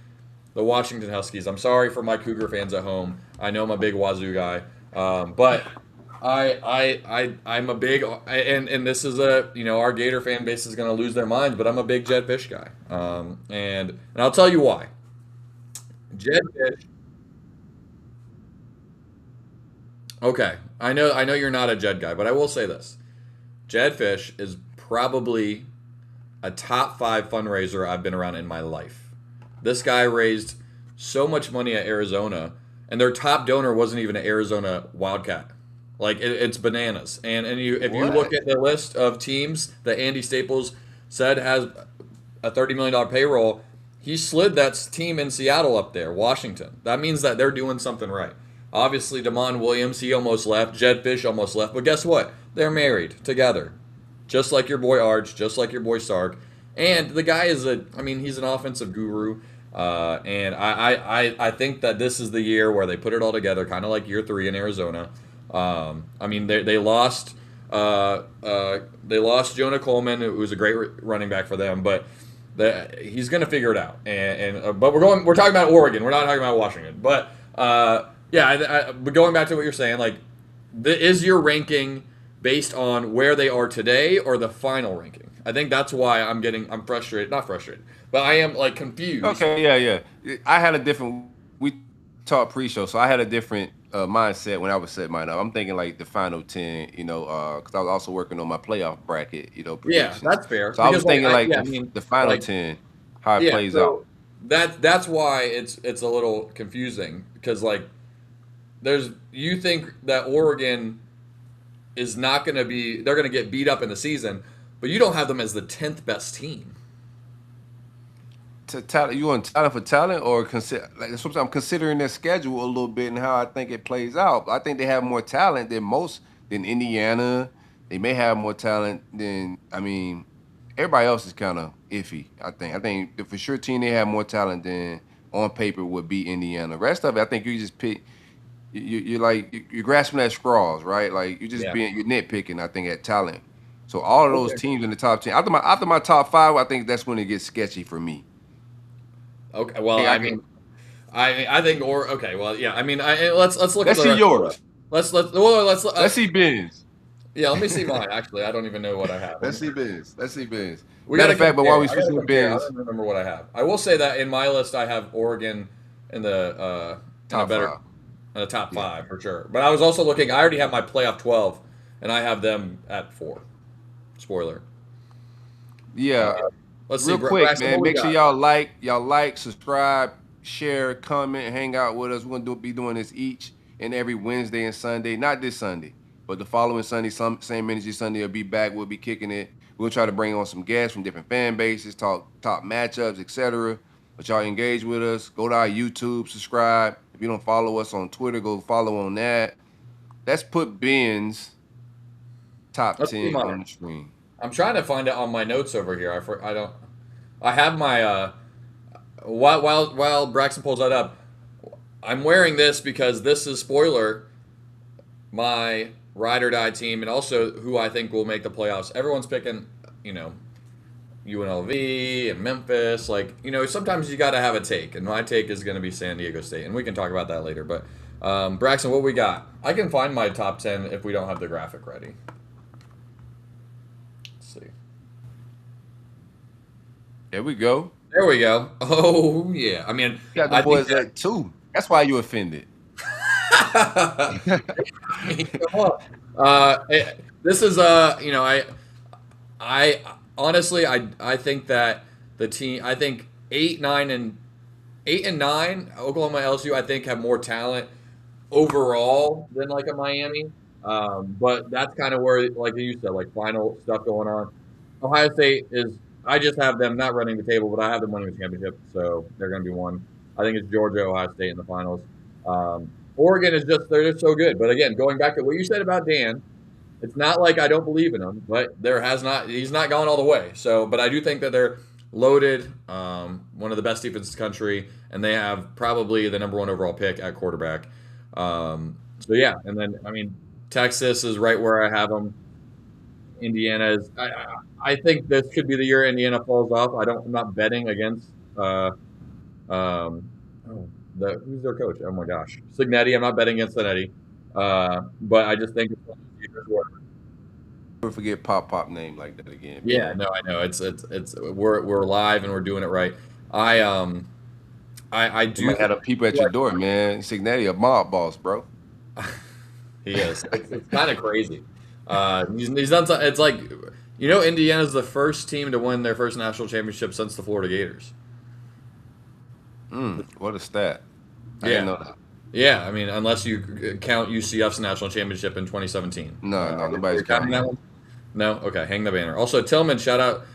the Washington Huskies. I'm sorry for my Cougar fans at home. I know I'm a big Wazoo guy, but I'm a big and this is our Gator fan base is going to lose their minds, but I'm a big Jed Fish guy, and I'll tell you why. Jed Fish. Okay, I know you're not a Jed guy, but I will say this: Jed Fish is probably a top 5 fundraiser I've been around in my life. This guy raised so much money at Arizona, and their top donor wasn't even an Arizona Wildcat. Like it's bananas. And if you look What? at the list of teams that Andy Staples said has a $30 million payroll, he slid that team in Seattle up there, Washington. That means that they're doing something right. Obviously, Damon Williams, he almost left. Jed Fish almost left. But guess what? They're married together. Just like your boy Arch, just like your boy Sark. And the guy he's an offensive guru. And I think that this is the year where they put it all together, kind of like year 3 in Arizona. I mean, they lost Jonah Coleman, who was a great running back for them, but he's going to figure it out. But we're talking about Oregon. We're not talking about Washington. But but going back to what you're saying, like, is your ranking based on where they are today or the final ranking? I think that's why I'm frustrated, not frustrated, but I am like confused. Okay, yeah. I had a different. We talked pre-show, so I had a different mindset when I was setting mine up. I'm thinking like the final 10, because I was also working on my playoff bracket, Yeah, predictions. that's fair So I was because thinking like I mean, the final like, 10, how it yeah, plays out. so that's why it's a little confusing because like you think that Oregon is not going to be they're going to get beat up in the season, but you don't have them as the 10th best team. To talent, you want talent for talent, or consider like that's what I'm considering their schedule a little bit and how I think it plays out. I think they have more talent than Indiana. They may have more talent than everybody else is kind of iffy. I think the for sure team they have more talent than on paper would be Indiana. Rest of it, I think you just pick. You're grasping at straws, right? Like Yeah. you're nitpicking. I think at talent. So all of those Okay. teams in the top 10 after my top 5, I think that's when it gets sketchy for me. Okay. Well, Hey, I I can mean, I think or okay. Well, yeah. I mean, let's look at let's the see rest of the yours. list. Let's Let's see Ben's. yeah. Let me see mine. Actually, I don't even know what I have. Let's see Ben's. Let's see Ben's. We got Matter to of fact, but while compare. we I got to switching with compare. I Ben's, don't remember what I have. I will say that in my list, I have Oregon in in a top better 5. in the top Yeah. 5 for sure. But I was also looking. I already have my playoff 12, and I have them at 4. Spoiler. Uh, Yeah. let's see, Real quick, Bryson. What man. we Make sure got? y'all like, subscribe, share, comment, hang out with us. We're gonna be doing this each and every Wednesday and Sunday. Not this Sunday, but the following Sunday, some same energy Sunday will be back. We'll be kicking it. We'll try to bring on some guests from different fan bases, talk top matchups, etc. But y'all engage with us. Go to our YouTube, subscribe. If you don't follow us on Twitter, go follow on that. Let's put Ben's top Let's see 10 mine. on the screen. I'm trying to find it on my notes over here. I don't. I have my while Braxton pulls that up. I'm wearing this because this is spoiler my ride or die team and also who I think will make the playoffs. Everyone's picking, UNLV and Memphis. Like, sometimes you got to have a take, and my take is going to be San Diego State, and we can talk about that later. But Braxton, what we got? I can find my top 10 if we don't have the graphic ready. Let's see. There we go. There we go. Oh yeah. I mean, You got the I boys think that, at 2. That's why you offended. come on. This is I honestly I think that the team I think 8, 9 Oklahoma LSU I think have more talent overall than like a Miami. But that's kind of where, like you said, like final stuff going on. Ohio State is. I just have them not running the table, but I have them winning the championship, so they're going to be one. I think it's Georgia, Ohio State in the finals. Oregon is they're just so good. But again, going back to what you said about Dan, it's not like I don't believe in him, but he's not gone all the way. So, but I do think that they're loaded, one of the best defenses in the country, and they have probably the number 1 overall pick at quarterback. So yeah, and then I mean Texas is right where I have them. Indiana is. I think this could be the year Indiana falls off. I'm not betting against. Who's their coach? Oh my gosh, Signetti. I'm not betting against Signetti. But I just think it's one of those years where. Never forget Pop name like that again. Yeah, no, I know. It's we're live and we're doing it right. I You do might have the people at your door, man. Signetti, a mob boss, bro. he is. It's kind of crazy. He's done. It's like Indiana's the first team to win their first national championship since the Florida Gators. What a stat! I didn't know that. Yeah, I mean, unless you count UCF's national championship in 2017. No, nobody's counting that one. No, okay, hang the banner. Also, Tillman, shout out.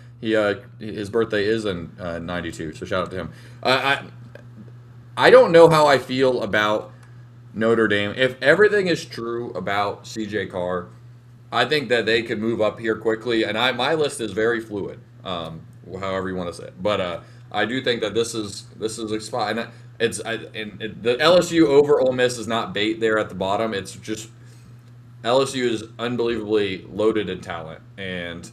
His birthday is in '92, so shout out to him. I don't know how I feel about Notre Dame. If everything is true about CJ Carr, I think that they could move up here quickly, and my list is very fluid, however you want to say it. But I do think that this is a spot, and the LSU over Ole Miss is not bait there at the bottom. It's just LSU is unbelievably loaded in talent, and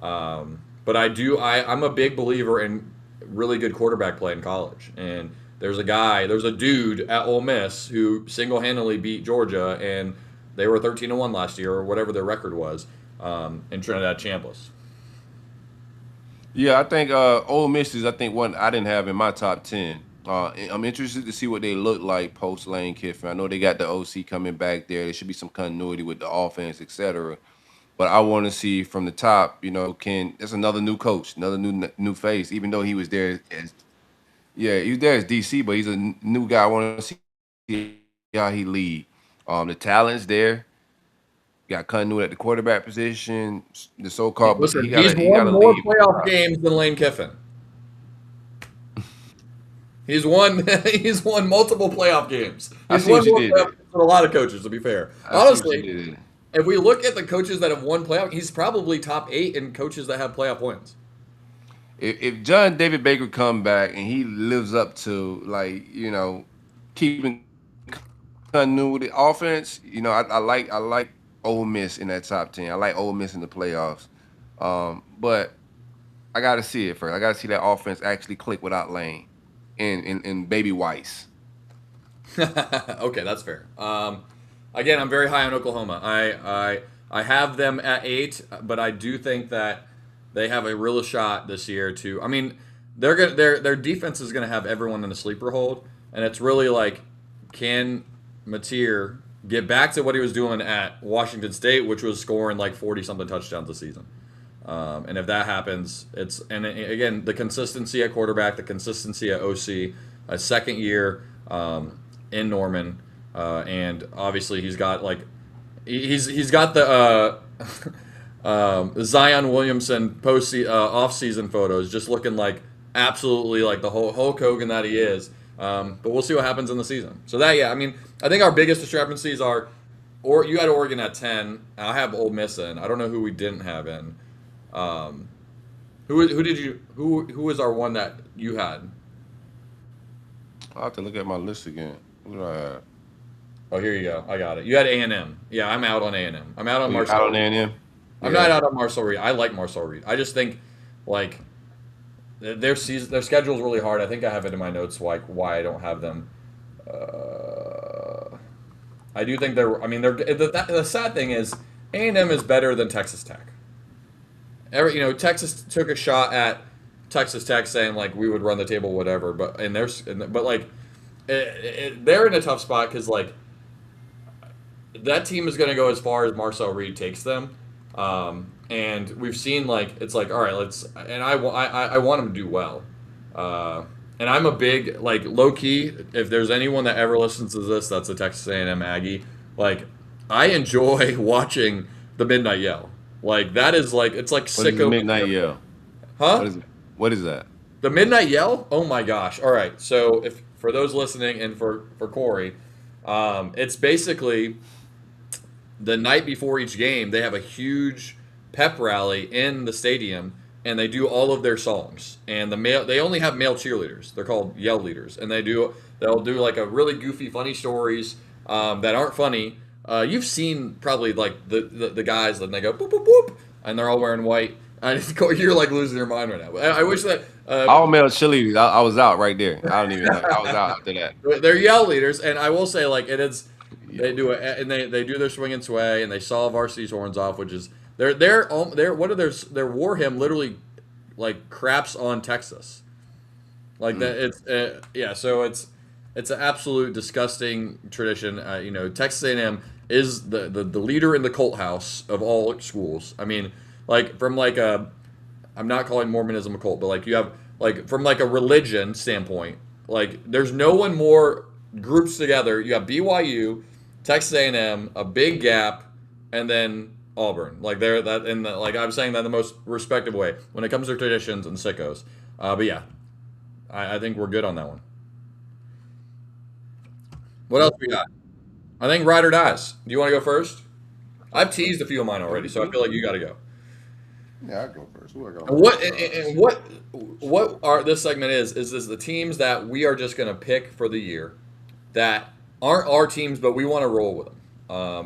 but I'm a big believer in really good quarterback play in college, and there's a dude at Ole Miss who single-handedly beat Georgia, and they were 13-1 last year, or whatever their record was, in Trinidad Chambliss. Yeah, I think Ole Miss is one I didn't have in my top 10. I'm interested to see what they look like post Lane Kiffin. I know they got the OC coming back there. There should be some continuity with the offense, etc. But I want to see from the top. There's another new coach, another new face. Even though he was there he was there as DC, but he's a new guy. I want to see how he lead. The talent's there. Got continuity at the quarterback position. The so-called Listen, he he's gotta won more lead. playoff games than Lane Kiffin. He's won multiple playoff games. I He's see won what you more did playoff there. games than a lot of coaches, to be fair. I see what you Honestly, did there. if we look at the coaches that have won playoff, he's probably top 8 in coaches that have playoff wins. If John David Baker come back and he lives up to keeping continuity offense, I like Ole Miss in that top 10. I like Ole Miss in the playoffs. But I gotta see it first. I gotta see that offense actually click without Lane and Baby Weiss. Okay, that's fair. Again, I'm very high on Oklahoma. I have them at 8, but I do think that they have a real shot this year to. I mean, their defense is gonna have everyone in a sleeper hold, and it's really like, can Mateer get back to what he was doing at Washington State, which was scoring like 40-something touchdowns a season. And if that happens, again, the consistency at quarterback, the consistency at OC, a second year in Norman, and obviously he's got like he's got the Zion Williamson off season photos, just looking like absolutely like the whole Hulk Hogan that he is. But we'll see what happens in the season. So that I mean, I think our biggest discrepancies are, or you had Oregon at 10. I have Ole Miss in. I don't know who we didn't have in. Who did you who was our one that you had? I'll have to look at my list again. What do I have? Oh, here you go. I got it. You had A&M. Yeah, I'm out on A&M. I'm out on Oh, you out Marcel on Reed. A&M? I'm not Yeah. out on Marcel Reed. I like Marcel Reed. I just think like their schedule's really hard. I think I have it in my notes like why I don't have them. Uh, I do think they're. I mean, the sad thing is A&M is better than Texas Tech. Texas took a shot at Texas Tech saying like we would run the table, whatever. But like they're in a tough spot because like that team is going to go as far as Marcel Reed takes them. And we've seen like it's like all right, let's. And I want them to do well. And I'm a big like low key. If there's anyone that ever listens to this, that's a Texas A&M Aggie. Like I enjoy watching the Midnight Yell. Like that is like it's like What is the sicko midnight material. yell? Huh? What is it? What is that? The Midnight Yell? Oh my gosh! All right, so if for those listening and for Corey, it's basically the night before each game, they have a huge pep rally in the stadium, and they do all of their songs. And they only have male cheerleaders. They're called yell leaders, and they'll do like a really goofy, funny stories that aren't funny. You've seen probably like the guys that they go boop boop boop, and they're all wearing white. And you're like losing your mind right now. I wish that All male cheerleaders. I was out right there. I don't even know. I was out after that. they're yell leaders, and I will say like it is. Yeah. They do it, and they do their swing and sway, and they saw Varsity's horns off, which is they're what are their war hymn literally like craps on Texas, like that. It's yeah, so it's an absolute disgusting tradition. Texas A&M is the leader in the cult house of all schools. I mean, like from like I'm not calling Mormonism a cult, but like you have like from like a religion standpoint, like there's no one more groups together. You have BYU, Texas A&M, a big gap, and then Auburn. Like they're that in the, like I'm saying that in the most respective way when it comes to traditions and sickos. But yeah, I think we're good on that one. What else we got? I think ride or dies. Do you want to go first? I've teased a few of mine already, so I feel like you got to go. Yeah, I go first. Who I got? And what our this segment is this the teams that we are just going to pick for the year that aren't our teams, but we want to roll with them.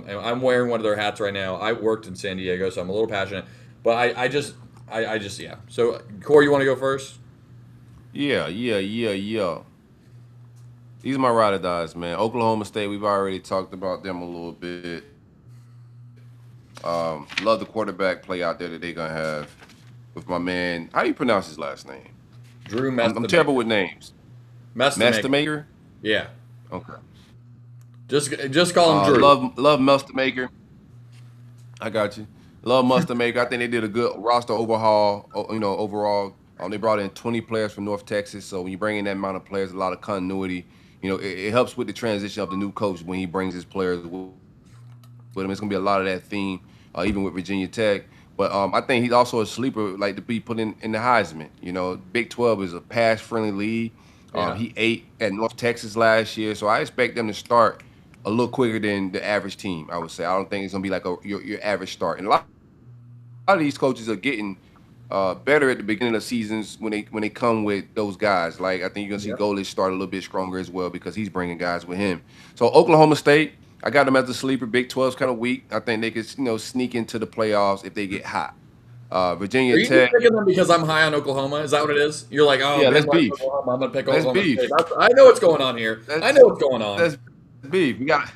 And I'm wearing one of their hats right now. I worked in San Diego, so I'm a little passionate. But I just yeah. So Corey, you want to go first? Yeah. These are my ride or dies, man. Oklahoma State. We've already talked about them a little bit. Love the quarterback play out there that they're gonna have with my man. How do you pronounce his last name? Drew I'm terrible with names. Mestamaker. Mastermaker. Yeah. Okay. Just call him Drew. Love Mastermaker. I got you. Love Mastermaker. I think they did a good roster overhaul. Overall, they brought in 20 players from North Texas. So when you bring in that amount of players, a lot of continuity. It helps with the transition of the new coach when he brings his players with him. It's gonna be a lot of that theme, even with Virginia Tech. But I think he's also a sleeper, like to be put in the Heisman. Big 12 is a pass-friendly league. Yeah. He ate at North Texas last year, so I expect them to start a little quicker than the average team. I would say I don't think it's gonna be like your average start. And a lot of these coaches are getting better at the beginning of seasons when they come with those guys. Like I think you're gonna see Yep. Golich start a little bit stronger as well because he's bringing guys with him. So Oklahoma State, I got them as a sleeper. Big 12's kind of weak. I think they could sneak into the playoffs if they get hot. Are Virginia you just Tech, picking them because I'm high on Oklahoma? Is that what it is? You're like, oh, yeah, let's Midwest beef. Oklahoma. I'm gonna pick Let's Oklahoma beef. State. I know what's going on here. I Let's know what's going on. let's beef. We got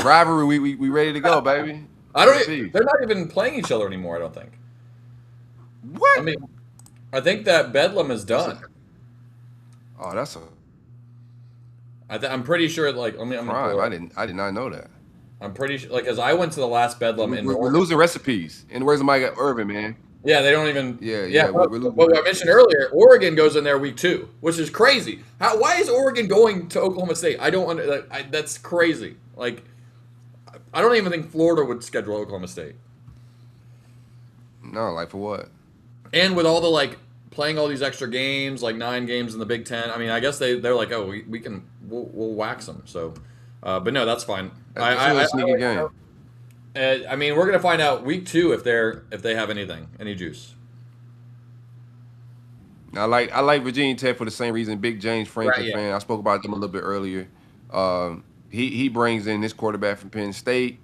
rivalry. We ready to go, baby. I Let's don't. beef. They're not even playing each other anymore. I don't think. I What? mean, I think that Bedlam is That's done. that's a I'm pretty sure. Like, I'm gonna crime. pull it up. I did not know that. I'm pretty sure. Like, as I went to the last Bedlam in We're Norman. losing recipes. And where's Mike Irvin, man? Yeah, they don't even. Yeah, Yeah, yeah, we're losing what I mentioned Texas. earlier, Oregon goes in there week 2, which is crazy. Why is Oregon going to Oklahoma State? I don't under. That's crazy. Like, I don't even think Florida would schedule Oklahoma State. No, like for what? And with all the like playing all these extra games, like 9 games in the Big Ten. I mean, I guess they're like, oh, we can we'll wax them. So, but no, that's fine. That's a little sneaky game. I mean, we're gonna find out week 2 if they have anything, any juice. I like Virginia Tech for the same reason. Big James Right? Franklin Yeah. fan. I spoke about them a little bit earlier. He brings in this quarterback from Penn State.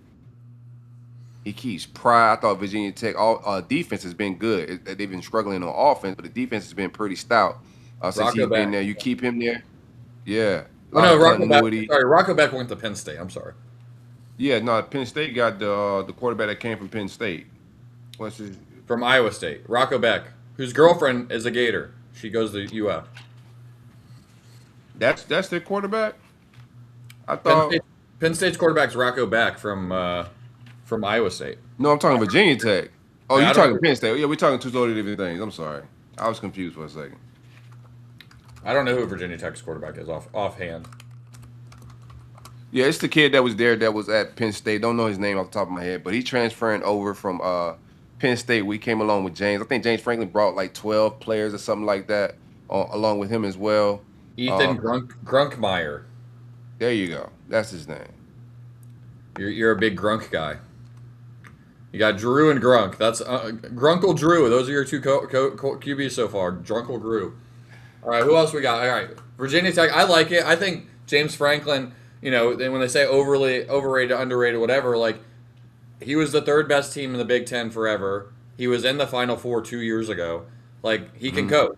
He keeps pride. I thought Virginia Tech all defense has been good. They've been struggling on offense, but the defense has been pretty stout since Rocco he's been back. there. You keep him there, yeah. A Oh lot no, of Rocco back. continuity. Sorry, Rocco back went to Penn State. I'm sorry. Yeah, no. Penn State got the quarterback that came from Penn State. What's his? From Iowa State, Rocco Beck, whose girlfriend is a Gator. She goes to UF. That's their quarterback. I Penn thought. State, Penn State's quarterback's Rocco Beck from Iowa State. No, I'm talking Virginia Tech. Oh, you I don't talking Penn State? Yeah, we're talking two totally different things. I'm sorry. I was confused for a second. I don't know who Virginia Tech's quarterback is offhand. Yeah, it's the kid that was there that was at Penn State. Don't know his name off the top of my head, but he transferring over from Penn State. We came along with James. I think James Franklin brought like 12 players or something like that along with him as well. Ethan Grunkmeyer. There you go. That's his name. You're a big Grunk guy. You got Drew and Grunk. That's Grunkle Drew. Those are your two QBs so far. Drunkle Drew. All right, who else we got? All right, Virginia Tech. I like it. I think James Franklin. You know, when they say overly overrated, underrated, whatever, like he was the third best team in the Big Ten forever. He was in the Final Four 2 years ago. Like he can coach,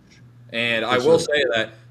and I For will sure. say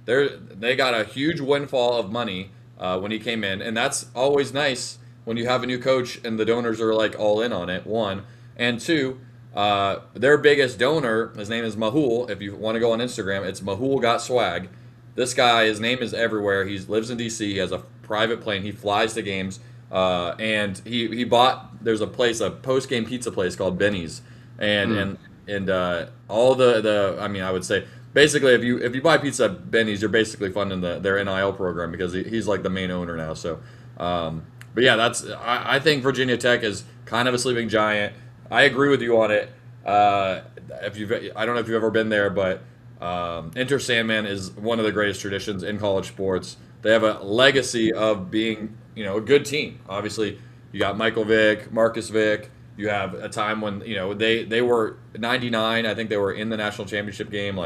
that they got a huge windfall of money when he came in, and that's always nice when you have a new coach and the donors are like all in on it. One and two. Their biggest donor, his name is Mahul. If you want to go on Instagram, it's Mahul Got Swag. This guy, his name is everywhere. He lives in D.C. He has a private plane. He flies to games, and he bought. There's a place, a post game pizza place called Benny's, and Mm. all the. I mean, I would say basically if you buy pizza at Benny's, you're basically funding their NIL program because he's like the main owner now. So, but yeah, I think Virginia Tech is kind of a sleeping giant. I agree with you on it. I don't know if you've ever been there, but Enter Sandman is one of the greatest traditions in college sports. They have a legacy of being, a good team. Obviously, you got Michael Vick, Marcus Vick. You have a time when they were 99. I think they were in the national championship game.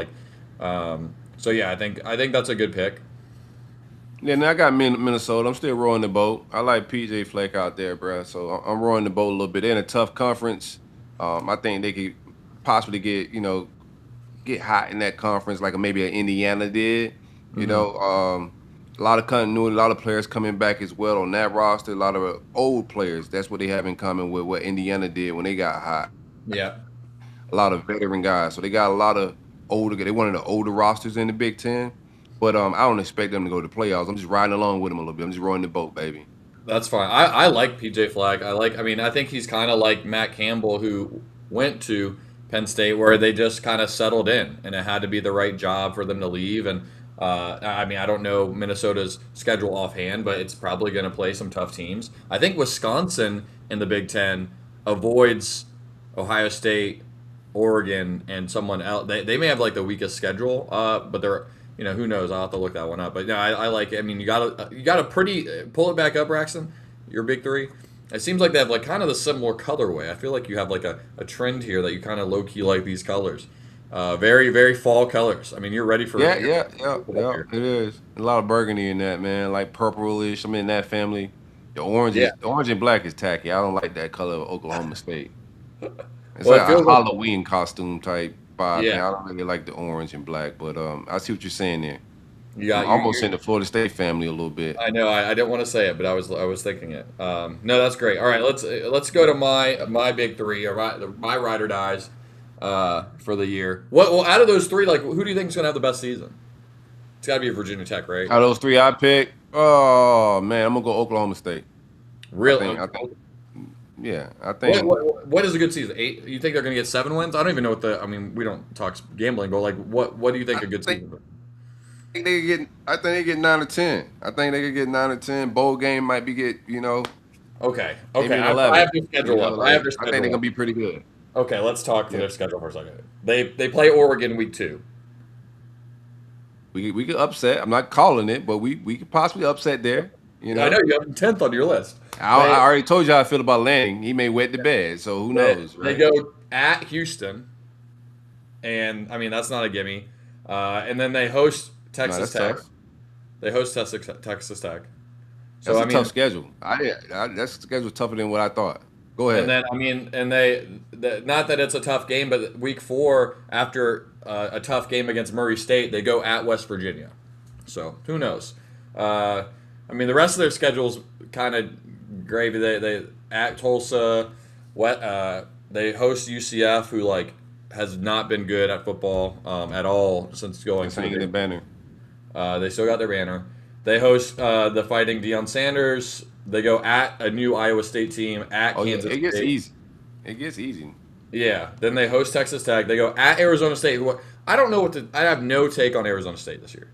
So yeah, I think that's a good pick. Yeah, now I got Minnesota. I'm still rowing the boat. I like PJ Fleck out there, bro. So I'm rowing the boat a little bit. They're in a tough conference. I think they could possibly get hot in that conference like maybe Indiana did. You Hmm. know, a lot of continuity, a lot of players coming back as well on that roster. A lot of old players. That's what they have in common with what Indiana did when they got hot. Yeah. A lot of veteran guys. So they got a lot of older. They one of the older rosters in the Big Ten. But I don't expect them to go to the playoffs. I'm just riding along with them a little bit. I'm just rowing the boat, baby. That's fine. I like PJ Fleck. I mean, I think he's kind of like Matt Campbell, who went to Penn State, where they just kind of settled in, and it had to be the right job for them to leave. And I mean, I don't know Minnesota's schedule offhand, but it's probably going to play some tough teams. I think Wisconsin in the Big Ten avoids Ohio State, Oregon, and someone else. They may have like the weakest schedule, but they're who knows? I'll have to look that one up. But no, I like it. I mean, you got a pretty pull it back up, Braxton. Your big three. It seems like they have like kind of the similar colorway. I feel like you have like a trend here that you kind of low key like these colors. Very very fall colors. I mean, you're ready for Yeah, you're yeah, yeah, yeah. here. It is a lot of burgundy in that, man. Like purplish. I'm in that family. Yeah. The orange and black is tacky. I don't like that color of Oklahoma State. It's Well, like it a feels like Halloween costume type vibe, man. yeah. I don't really like the orange and black, but I see what you're saying there. You I'm got almost in the Florida State family a little bit. I know. I didn't want to say it, but I was thinking it. No, that's great. All right, let's go to my big three, or my ride or dies, for the year. What well out of those three, like who do you think is gonna have the best season? It's got to be Virginia Tech, right? Out of those three I picked, oh man, I'm gonna go Oklahoma State. I Real. think I think Yeah, I What, think what is a good season? 8? You think they're going to get 7 wins? I don't even know what the. I mean, we don't talk gambling, but like, what do you think I a good think season is? they get. I think they get 9 or 10. I think they could get 9 or 10. Bowl game might be get Okay, maybe okay. an I 11. have their schedule up. I have Like their I think they're schedule gonna up. be pretty good. Okay, let's talk for Yeah, their schedule for a second. They play Oregon week 2. we could upset. I'm not calling it, but we could possibly upset there. You I know know, you have them 10th on your list. I They already told you how I feel about Lanning. He may wet the bed, so who knows, they right? go at Houston, and I mean that's not a gimme. And then they host No, Texas that's Tech. tough. They host Texas Tech. So That's I a tough mean, schedule. That schedule tougher than what I thought. Go and ahead. then I mean, and not that it's a tough game, but week 4 after a tough game against Murray State, they go at West Virginia. So who knows? I mean, the rest of their schedule's kind of gravy. They at Tulsa, they host UCF, who like has not been good at football at all since going That's to the hanging the big. banner. They still got their banner. They host the Fighting Deion Sanders. They go at a new Iowa State team at Oh yeah, Kansas it gets State. easy. It gets easy. Yeah. Then they host Texas Tech. They go at Arizona State. Who I don't know what to. I have no take on Arizona State this year.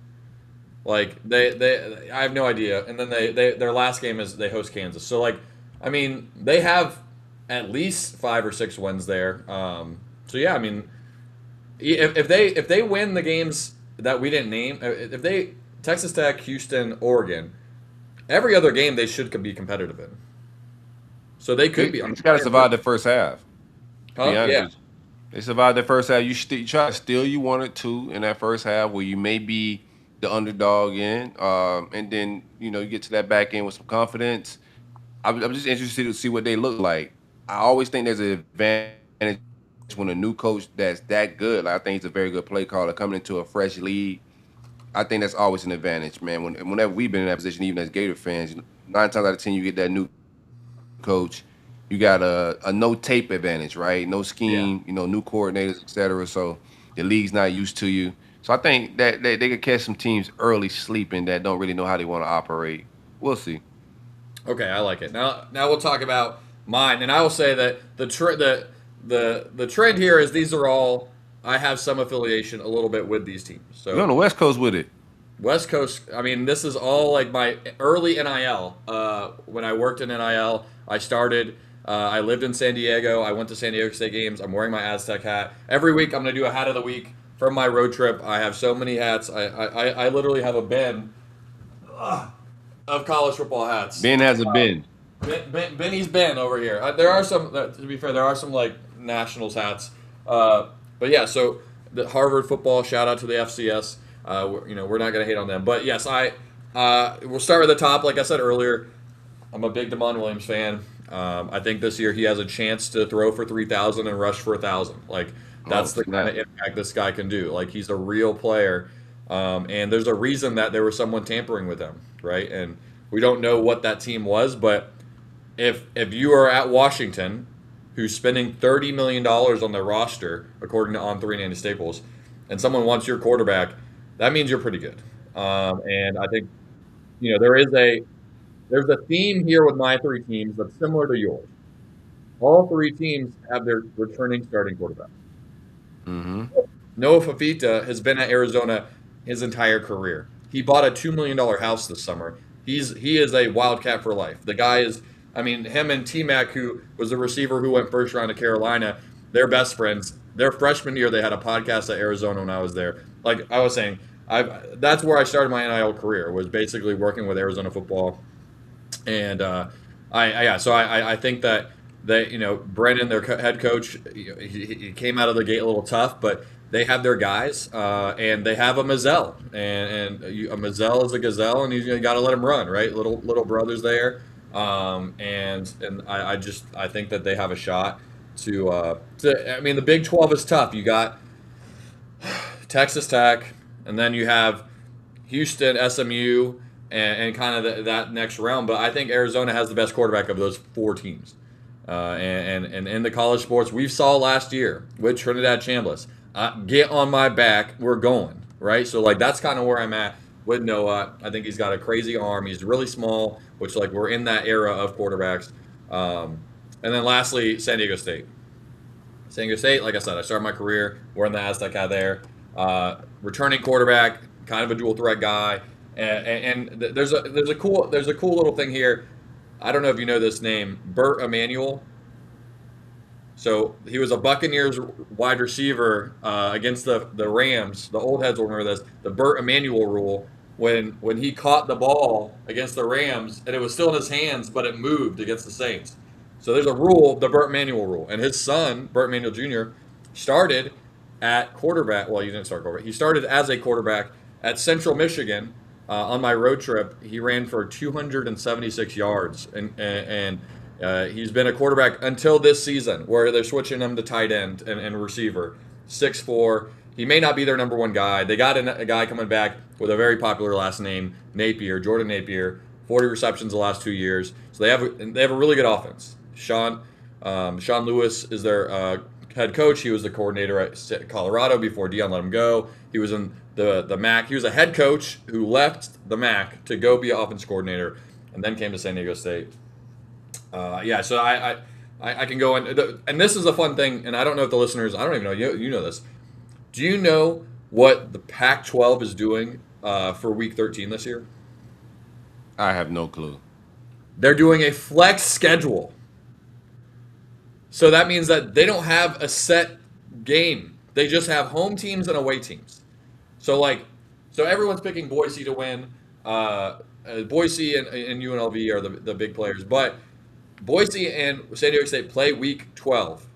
Like I have no idea. And then their last game is they host Kansas. So like, I mean, they have at least 5 or 6 wins there. So yeah, I mean, if they win the games that we didn't name, if they Texas Tech, Houston, Oregon, every other game they should be competitive in. So they could be You on just got to survive the first half. To be huh? honest Yeah. with you, they survived the first half. You try to steal you 1 or 2 in that first half where you may be the underdog in, and then you get to that back end with some confidence. I'm just interested to see what they look like. I always think there's an advantage when a new coach that's that good. Like, I think he's a very good play caller coming into a fresh league. I think that's always an advantage, man. Whenever we've been in that position, even as Gator fans, 9 times out of 10 you get that new coach. You got a no tape advantage, right? No Yeah. scheme, new coordinators, etc. So the league's not used to you. So I think that they could catch some teams early sleeping that don't really know how they want to operate. We'll see. Okay, I like it. Now we'll talk about mine, and I will say that the trend here is these are all I have some affiliation a little bit with these teams. We're on So the West Coast with it. West Coast, I mean, this is all like my early NIL. When I worked in NIL, I started. I lived in San Diego. I went to San Diego State games. I'm wearing my Aztec hat every week. I'm gonna do a hat of the week from my road trip. I have so many hats. I literally have a bin of college football hats. Ben has a bin. Benny's Ben over here. There are some. To be fair, there are some like Nationals hats. But yeah, so the Harvard football. Shout out to the FCS. We're not gonna hate on them. But yes, we'll start with the top. Like I said earlier, I'm a big Damon Williams fan. I think this year he has a chance to throw for 3,000 and rush for 1,000. Like Oh, that's the kind snap. of impact this guy can do. Like he's a real player, and there's a reason that there was someone tampering with him, right? And we don't know what that team was, but if you are at Washington, who's spending $30 million on their roster, according to On390 Staples, and someone wants your quarterback, that means you're pretty good. And I think there's a theme here with my 3 teams that's similar to yours. All 3 teams have their returning starting quarterback. Mm-hmm. Noah Fafita has been at Arizona his entire career. He bought a $2 million house this summer. He is a wildcat for life. The guy is, I mean, him and T Mac, who was the receiver who went first round to Carolina, they're best friends. Their freshman year, they had a podcast at Arizona when I was there. Like I was saying, that's where I started my NIL career. Was basically working with Arizona football, and I think that Brennan, their head coach, he came out of the gate a little tough, but they have their guys, and they have a Mazzell, a Mazzell is a gazelle, and you got to let him run, right? Little brothers there, and I think that they have a shot to. I mean, the Big 12 is tough. You got Texas Tech, and then you have Houston, SMU, and kind of that next round. But I think Arizona has the best quarterback of those 4 teams. And in the college sports, we saw last year with Trinidad Chambliss, get on my back, we're going, right? So, like, that's kind of where I'm at with Noah. I think he's got a crazy arm. He's really small, which, like, we're in that era of quarterbacks. And then lastly, San Diego State. San Diego State, like I said, I started my career wearing the Aztec hat there. Returning quarterback, kind of a dual threat guy, and there's a cool little thing here. I don't know if you know this name, Burt Emanuel. So he was a Buccaneers wide receiver against the Rams. The old heads will remember this. The Burt Emanuel rule when he caught the ball against the Rams and it was still in his hands, but it moved against the Saints. So there's a rule, the Burt Emanuel rule, and his son Burt Emanuel Jr. started at quarterback. Well, he didn't start quarterback. He started as a quarterback at Central Michigan. On my road trip, he ran for 276 yards, and he's been a quarterback until this season, where they're switching him to tight end and receiver. 6'4". He may not be their number one guy. They got a guy coming back with a very popular last name, Napier, Jordan Napier. 40 receptions the last 2 years. So they have a really good offense. Sean Lewis is their head coach. He was the coordinator at Colorado before Deion let him go. He was in the MAC. He was a head coach who left the MAC to go be an offense coordinator, and then came to San Diego State. Yeah, so I can go in, and this is a fun thing, and I don't know if the listeners, I don't even know, you know this. Do you know what the Pac-12 is doing for Week 13 this year? I have no clue. They're doing a flex schedule. So that means that they don't have a set game. They just have home teams and away teams. So everyone's picking Boise to win. Boise and UNLV are the big players, but Boise and San Diego State play Week 12.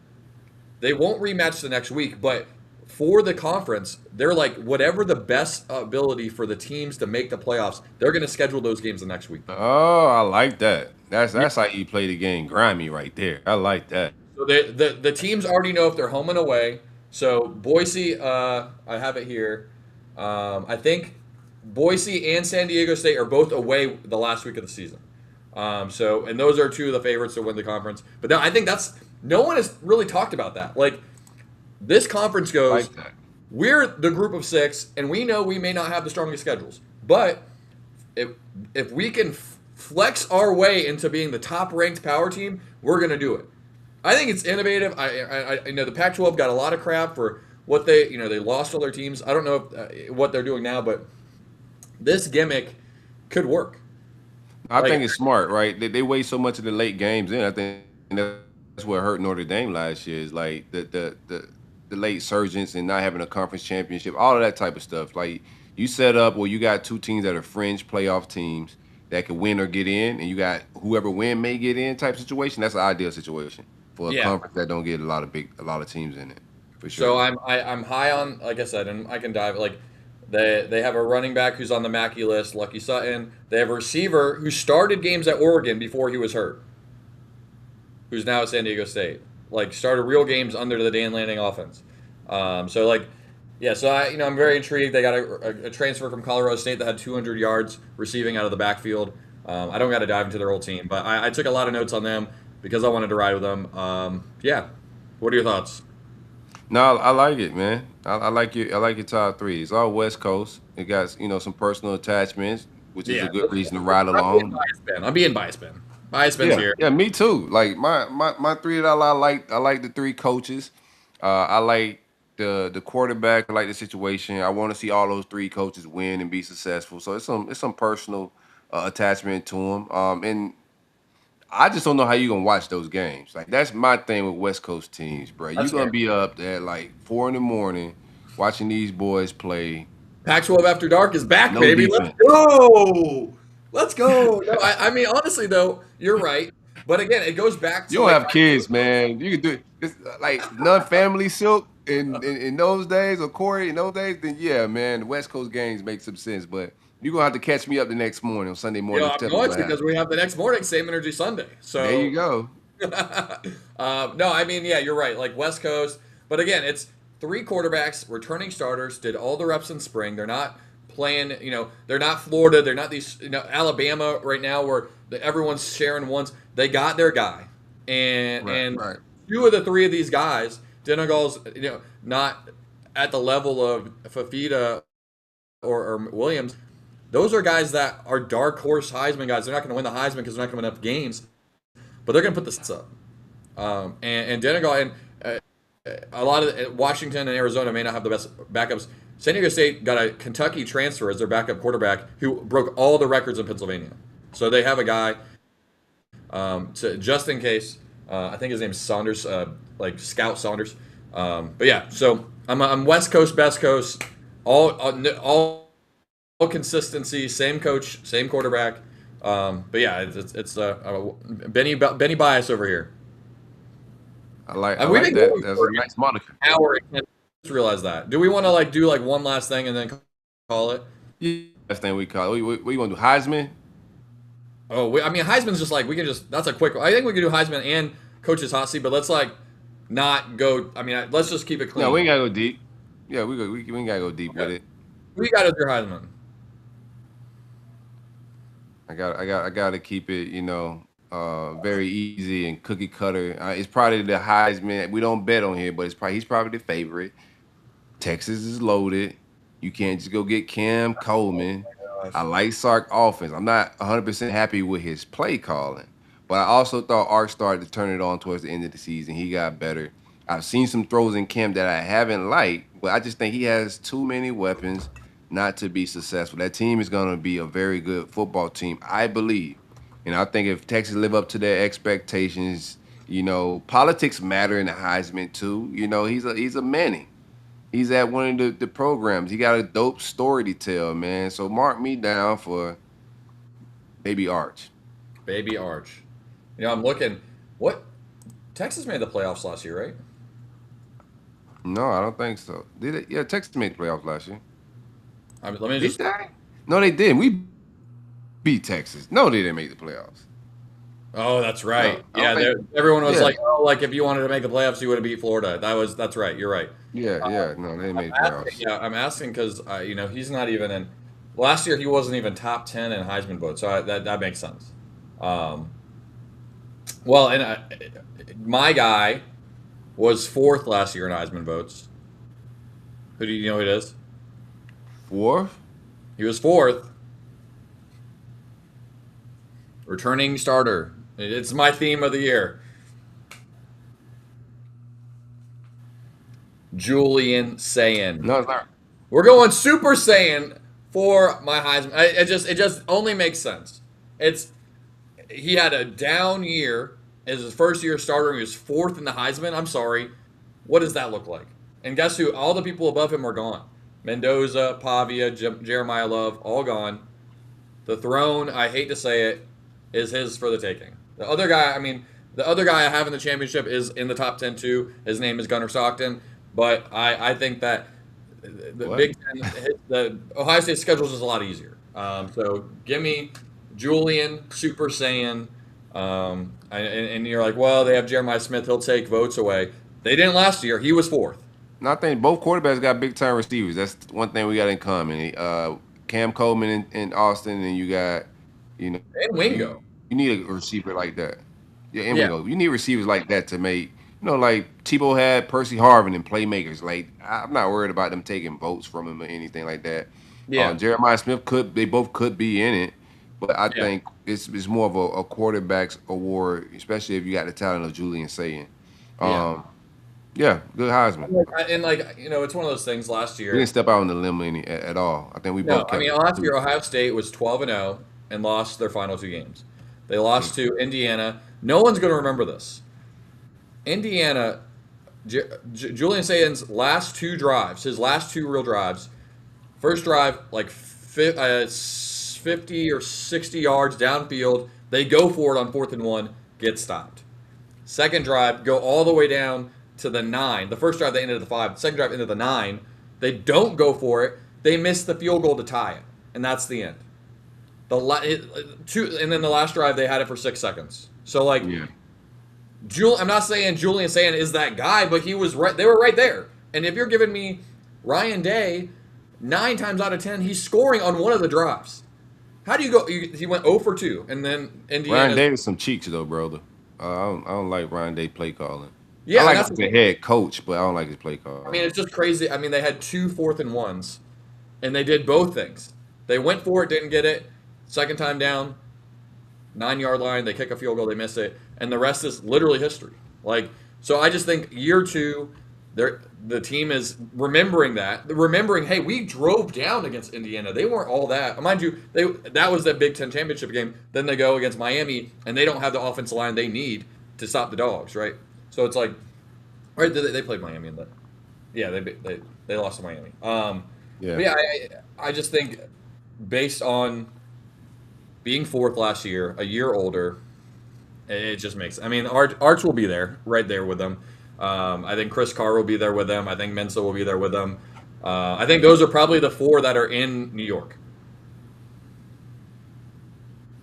They won't rematch the next week, but for the conference, they're like whatever the best ability for the teams to make the playoffs, they're going to schedule those games the next week. Oh, I like that. That's how you play the game, grimy right there. I like that. So the teams already know if they're home and away. So Boise, I have it here. I think Boise and San Diego State are both away the last week of the season. And those are two of the favorites to win the conference. But now I think no one has really talked about that. Like this conference I goes, like that. we're the group of six, and we know we may not have the strongest schedules, but if we can flex our way into being the top ranked power team, we're going to do it. I think it's innovative. I know the Pac-12 got a lot of crap for what they lost all their teams. I don't know what they're doing now, but this gimmick could work. I Like, think it's smart, right? They waste so much of the late games in. I think that's what hurt Notre Dame last year is like the late surgence and not having a conference championship, all of that type of stuff. Like you set up where you got two teams that are fringe playoff teams that can win or get in, and you got whoever win may get in type situation. That's an ideal situation for a yeah. conference that don't get a lot of teams in it, for So sure. I'm high on, like I said, and I can dive like they have a running back who's on the Mackey list, Lucky Sutton. They have a receiver who started games at Oregon before he was hurt, who's now at San Diego State. Like started real games under the Dan Lanning offense. So like, yeah. So I'm very intrigued. They got a transfer from Colorado State that had 200 yards receiving out of the backfield. I don't got to dive into their whole team, but I took a lot of notes on them because I wanted to ride with them. Yeah. What are your thoughts? No, I like it, man. I like your top three. It's all West Coast. It got some personal attachments, which is a Yeah. good reason to ride I'm being along. biased, Ben. I'm being biased, Ben. Biased Ben's Yeah, here. yeah, me too. Like my three that I like. I like the three coaches. I like the quarterback. I like the situation. I want to see all those three coaches win and be successful. So it's some personal attachment to them. And I just don't know how you gonna watch those games. Like that's my thing with West Coast teams, bro. You That's gonna fair. be up at like 4 in the morning watching these boys play. Pac-12 After Dark is back, No baby. Let's defense. go. Let's go. No, I mean, honestly, though, you're right. But again, it goes back You to don't like have kids, man. You can do it. It's like non-family silk in those days, or Corey in those days. Then yeah, man, the West Coast games make some sense. But you're gonna have to catch me up the next morning on Sunday morning to I'm tell me going what to because happened. we have the next morning, Same Energy Sunday. There So, you go. no, I mean, yeah, you're right. Like West Coast. But again, it's three quarterbacks, returning starters, did all the reps in spring. They're not playing, they're not Florida. They're not these, Alabama right now where everyone's sharing ones. They got their guy. And, Right, and right. two of the three of these guys, Donegal's, not at the level of Fafita or Williams. Those are guys that are dark horse Heisman guys. They're not going to win the Heisman because they're not going to win enough games, but they're going to put the stats up. And Denegal and a lot of Washington and Arizona may not have the best backups. San Diego State got a Kentucky transfer as their backup quarterback who broke all the records in Pennsylvania. So they have a guy just in case. I think his name's Saunders, like Scout Saunders. But yeah, so I'm West Coast, Best Coast, all consistency, same coach, same quarterback. But yeah, it's Benny bias over here. I We've like been that. going That's for a an nice moniker. hour. I just realize that. Do we want to do like one last thing and then call it? Yeah, that's thing we call it. What you want to do? Heisman? Oh, I mean Heisman's just we can just that's a quick. I think we can do Heisman and coach's hot seat, but let's not go. I mean, let's just keep it clean. No, we ain't gotta go deep. Yeah, we ain't gotta go deep with Okay. it. We got to do Heisman. I got to keep it, very easy and cookie cutter. It's probably the Heisman. We don't bet on here, but he's probably the favorite. Texas is loaded. You can't just go get Cam Coleman. I Gosh. like Sark offense. I'm not 100% happy with his play calling, but I also thought Ark started to turn it on towards the end of the season. He got better. I've seen some throws in Cam that I haven't liked, but I just think he has too many weapons not to be successful. That team is going to be a very good football team, I believe. And I think if Texas live up to their expectations, politics matter in the Heisman too. He's a Manning. He's at one of the programs. He got a dope story to tell, man. So mark me down for Baby Arch. Baby Arch. I'm looking. What Texas made the playoffs last year, right? No, I don't think so. Did it? Yeah, Texas made the playoffs last year. Let me Did just. they? No, they didn't. We beat Texas. No, they didn't make the playoffs. Oh, that's right. No, I don't Yeah, think. everyone was Yeah, like, "Oh, if you wanted to make the playoffs, you would have beat Florida." That's right. You're right. yeah. No, they didn't make the playoffs. Yeah, I'm asking because he's not even in. Last year he wasn't even top 10 in Heisman votes, so that makes sense. Um, well, and my guy was fourth last year in Heisman votes. Who do you know who it is? Fourth? He was fourth, returning starter. It's my theme of the year. Julian Saiyan. No, it's not. We're going Super Saiyan for my Heisman. It just only makes sense. He had a down year as his first year starter. He was fourth in the Heisman. I'm sorry. What does that look like? And guess who? All the people above him are gone. Mendoza, Pavia, Jeremiah Love, all gone. The throne, I hate to say it, is his for the taking. The other guy I have in the championship is in the top 10 too. His name is Gunnar Stockton. But I think that the What? Big Ten, the Ohio State schedule is just a lot easier. So give me Julian, Super Saiyan, and you're like, well, they have Jeremiah Smith. He'll take votes away. They didn't last year. He was fourth. No, I think both quarterbacks got big time receivers. That's one thing we got in common. Cam Coleman in Austin, and you got, And you Wingo. you need a receiver like that. Yeah, and we Yeah. go. You need receivers like that to make, like Tebow had Percy Harvin and playmakers. Like I'm not worried about them taking votes from him or anything like that. Yeah. Jeremiah Smith they both could be in it, but I Yeah. think it's more of a quarterback's award, especially if you got the talent of Julian Saying. Yeah. Um, yeah, good Heisman. It's one of those things last We didn't year. step out on the limb at all. I think we No, both I kept mean, it. last year Ohio State was 12-0 and lost their final two games. They lost to Indiana. No one's going to remember this. Indiana, Julian Satan's last two drives, his last two real drives, first drive, 50 or 60 yards downfield. They go for it on 4th and 1, get stopped. Second drive, go all the way down to the 9. The first drive, they ended at the 5. The second drive, ended at the 9. They don't go for it. They miss the field goal to tie it. And that's the end. And then the last drive, they had it for 6 seconds. So, Yeah. I'm not saying Julian Sand is that guy, but he was right. They were right there. And if you're giving me Ryan Day, 9 times out of 10, he's scoring on one of the drives. How do you go? He went 0 for 2, and then Indiana. Ryan Davis some cheeks though, brother. I don't like Ryan Day play calling. I Yeah, and like that's. him as a head coach, but I don't like his play I mean, calling. it's just crazy. I mean, they had 2 4th-and-1s, and they did both things. They went for it, didn't get it. Second time down, 9-yard line, they kick a field goal, they miss it, and the rest is literally history. Like, so I just think year two, the team is remembering that, remembering, hey, we drove down against Indiana. They weren't all that. Mind you, that was that Big Ten championship game. Then they go against Miami, and they don't have the offensive line they need to stop the dogs, right? So it's like, right? They played Miami in that. Yeah, they lost to Miami. Yeah. But yeah, I just think based on being fourth last year, a year older, it just makes. I mean, Arch will be there, right there with them. I think Chris Carr will be there with them. I think Mensa will be there with them. I think those are probably the four that are in New York.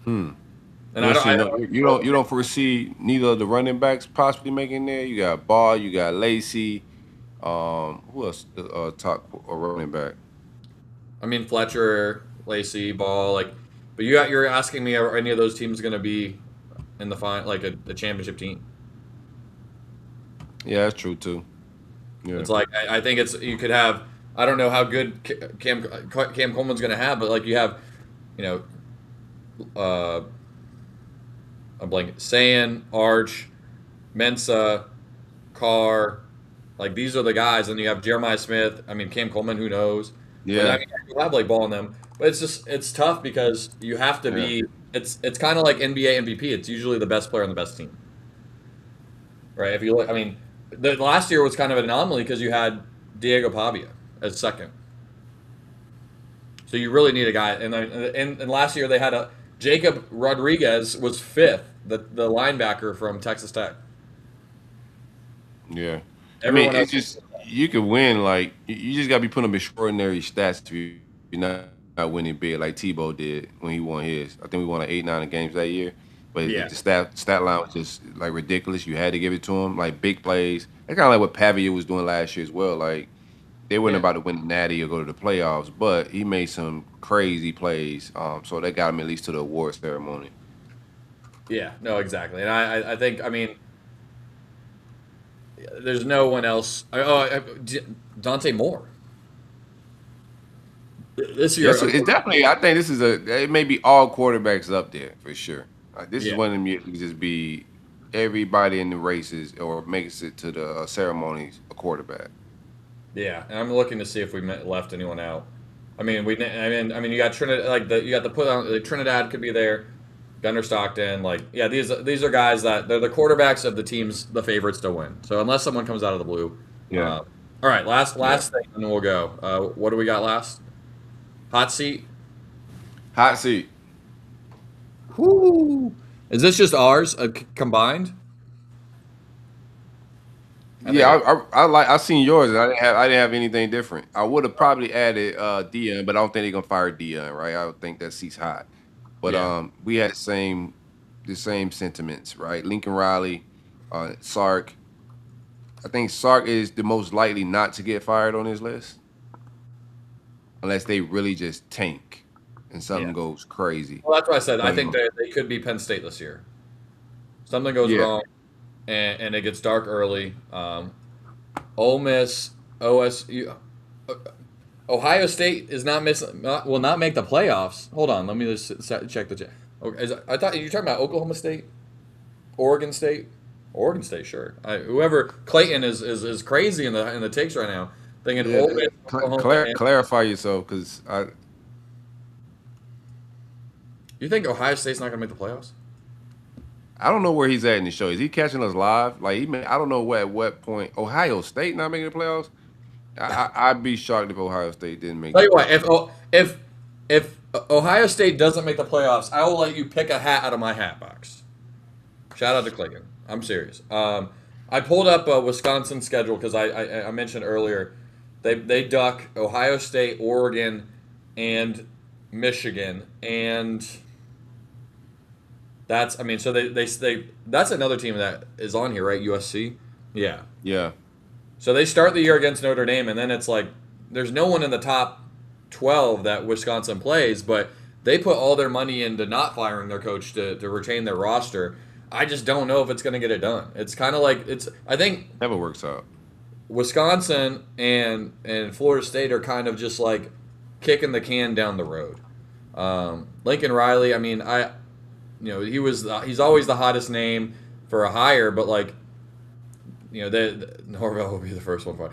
Hmm. And I don't. I don't You don't foresee neither of the running backs possibly making there. You got Ball, you got Lacey. Who else? Top running back. I mean, Fletcher, Lacey, Ball, like. But you're asking me, are any of those teams going to be in the like a championship team? Yeah, that's true too. Yeah. It's like I think it's you could have. I don't know how good Cam Coleman's going to have, but like you have, you know, a blanket Sayan, Arch, Mensa, Carr, like these are the guys. And you have Jeremiah Smith. I mean, Cam Coleman. Who knows? But I Yeah. mean, you have like ball in them. But it's tough because you have to Yeah. be. It's kind of like NBA MVP. It's usually the best player on the best team, right? If you look, I mean, the last year was kind of an anomaly because you had Diego Pavia as second. So you really need a guy. And last year they had a Jacob Rodriguez was fifth, the linebacker from Texas Tech. Yeah. I mean, Everyone it's else. just you could win. Like you just gotta be putting up extraordinary stats if you're not winning big, like Tebow did when he won his. I think we won like 8, 9 games that year. But Yeah. the stat line was just like ridiculous. You had to give it to him, like big plays. It's kind of like what Pavia was doing last year as well. Like they weren't Yeah. about to win the Natty or go to the playoffs, but he made some crazy plays. So that got him at least to the award ceremony. Yeah. No, exactly. And I think I mean there's no one else. Dante Moore this year. Yes, it's definitely. I think this is a. It may be all quarterbacks up there for sure. This is Yeah. one of them years it could just be everybody in the races or makes it to the ceremonies a quarterback. Yeah. And I'm looking to see if we left anyone out. I mean, you got Trinidad, like you got the put on like Trinidad could be there, Gunnar Stockton, like yeah, these are guys that they're the quarterbacks of the teams, the favorites to win. So unless someone comes out of the blue, Yeah, all right, yeah. last thing, and then we'll go. What do we got last? Hot seat. Hot seat. Whoo. Is this just ours combined? I Yeah, think. I like. I seen yours. And I didn't have anything different. I would have probably added Dion, but I don't think they're gonna fire Dion, right? I don't think that seat's hot. But Yeah. we had the same sentiments, right? Lincoln Riley, Sark. I think Sark is the most likely not to get fired on his list, unless they really just tank and Yeah. something goes crazy. Well, that's what I said. I But think they could be Penn State this year. Something goes yeah, wrong, and it gets dark early. Ole Miss, OSU, Ohio State is not missing. Will not make the playoffs. Hold on, let me just check the. Okay, I thought you were talking about Oklahoma State, Oregon State, Oregon State. Sure, whoever Clayton is crazy in the takes right now. Thinking yeah. Ole Miss, Oklahoma. Clarify yourself, because I You think Ohio State's not going to make the playoffs? I don't know where he's at in the show. Is he catching us live? Like I don't know at what point Ohio State not making the playoffs. I'd be shocked if Ohio State didn't make Tell the you what, playoffs. if Ohio State doesn't make the playoffs, I will let you pick a hat out of my hat box. Shout out to Clayton. I'm serious. I pulled up a Wisconsin schedule because I mentioned earlier they duck Ohio State, Oregon, and Michigan, and that's I mean so they that's another team that is on here, right? USC. Yeah. Yeah, So they start the year against Notre Dame, and then it's like there's no one in the top 12 that Wisconsin plays, but they put all their money into not firing their coach to retain their roster. I just don't know if it's going to get it done. It's kind of like I think never works out. Wisconsin and Florida State are kind of just like kicking the can down the road. Lincoln Riley, I mean, he's always the hottest name for a hire, but like Norvell will be the first one fired.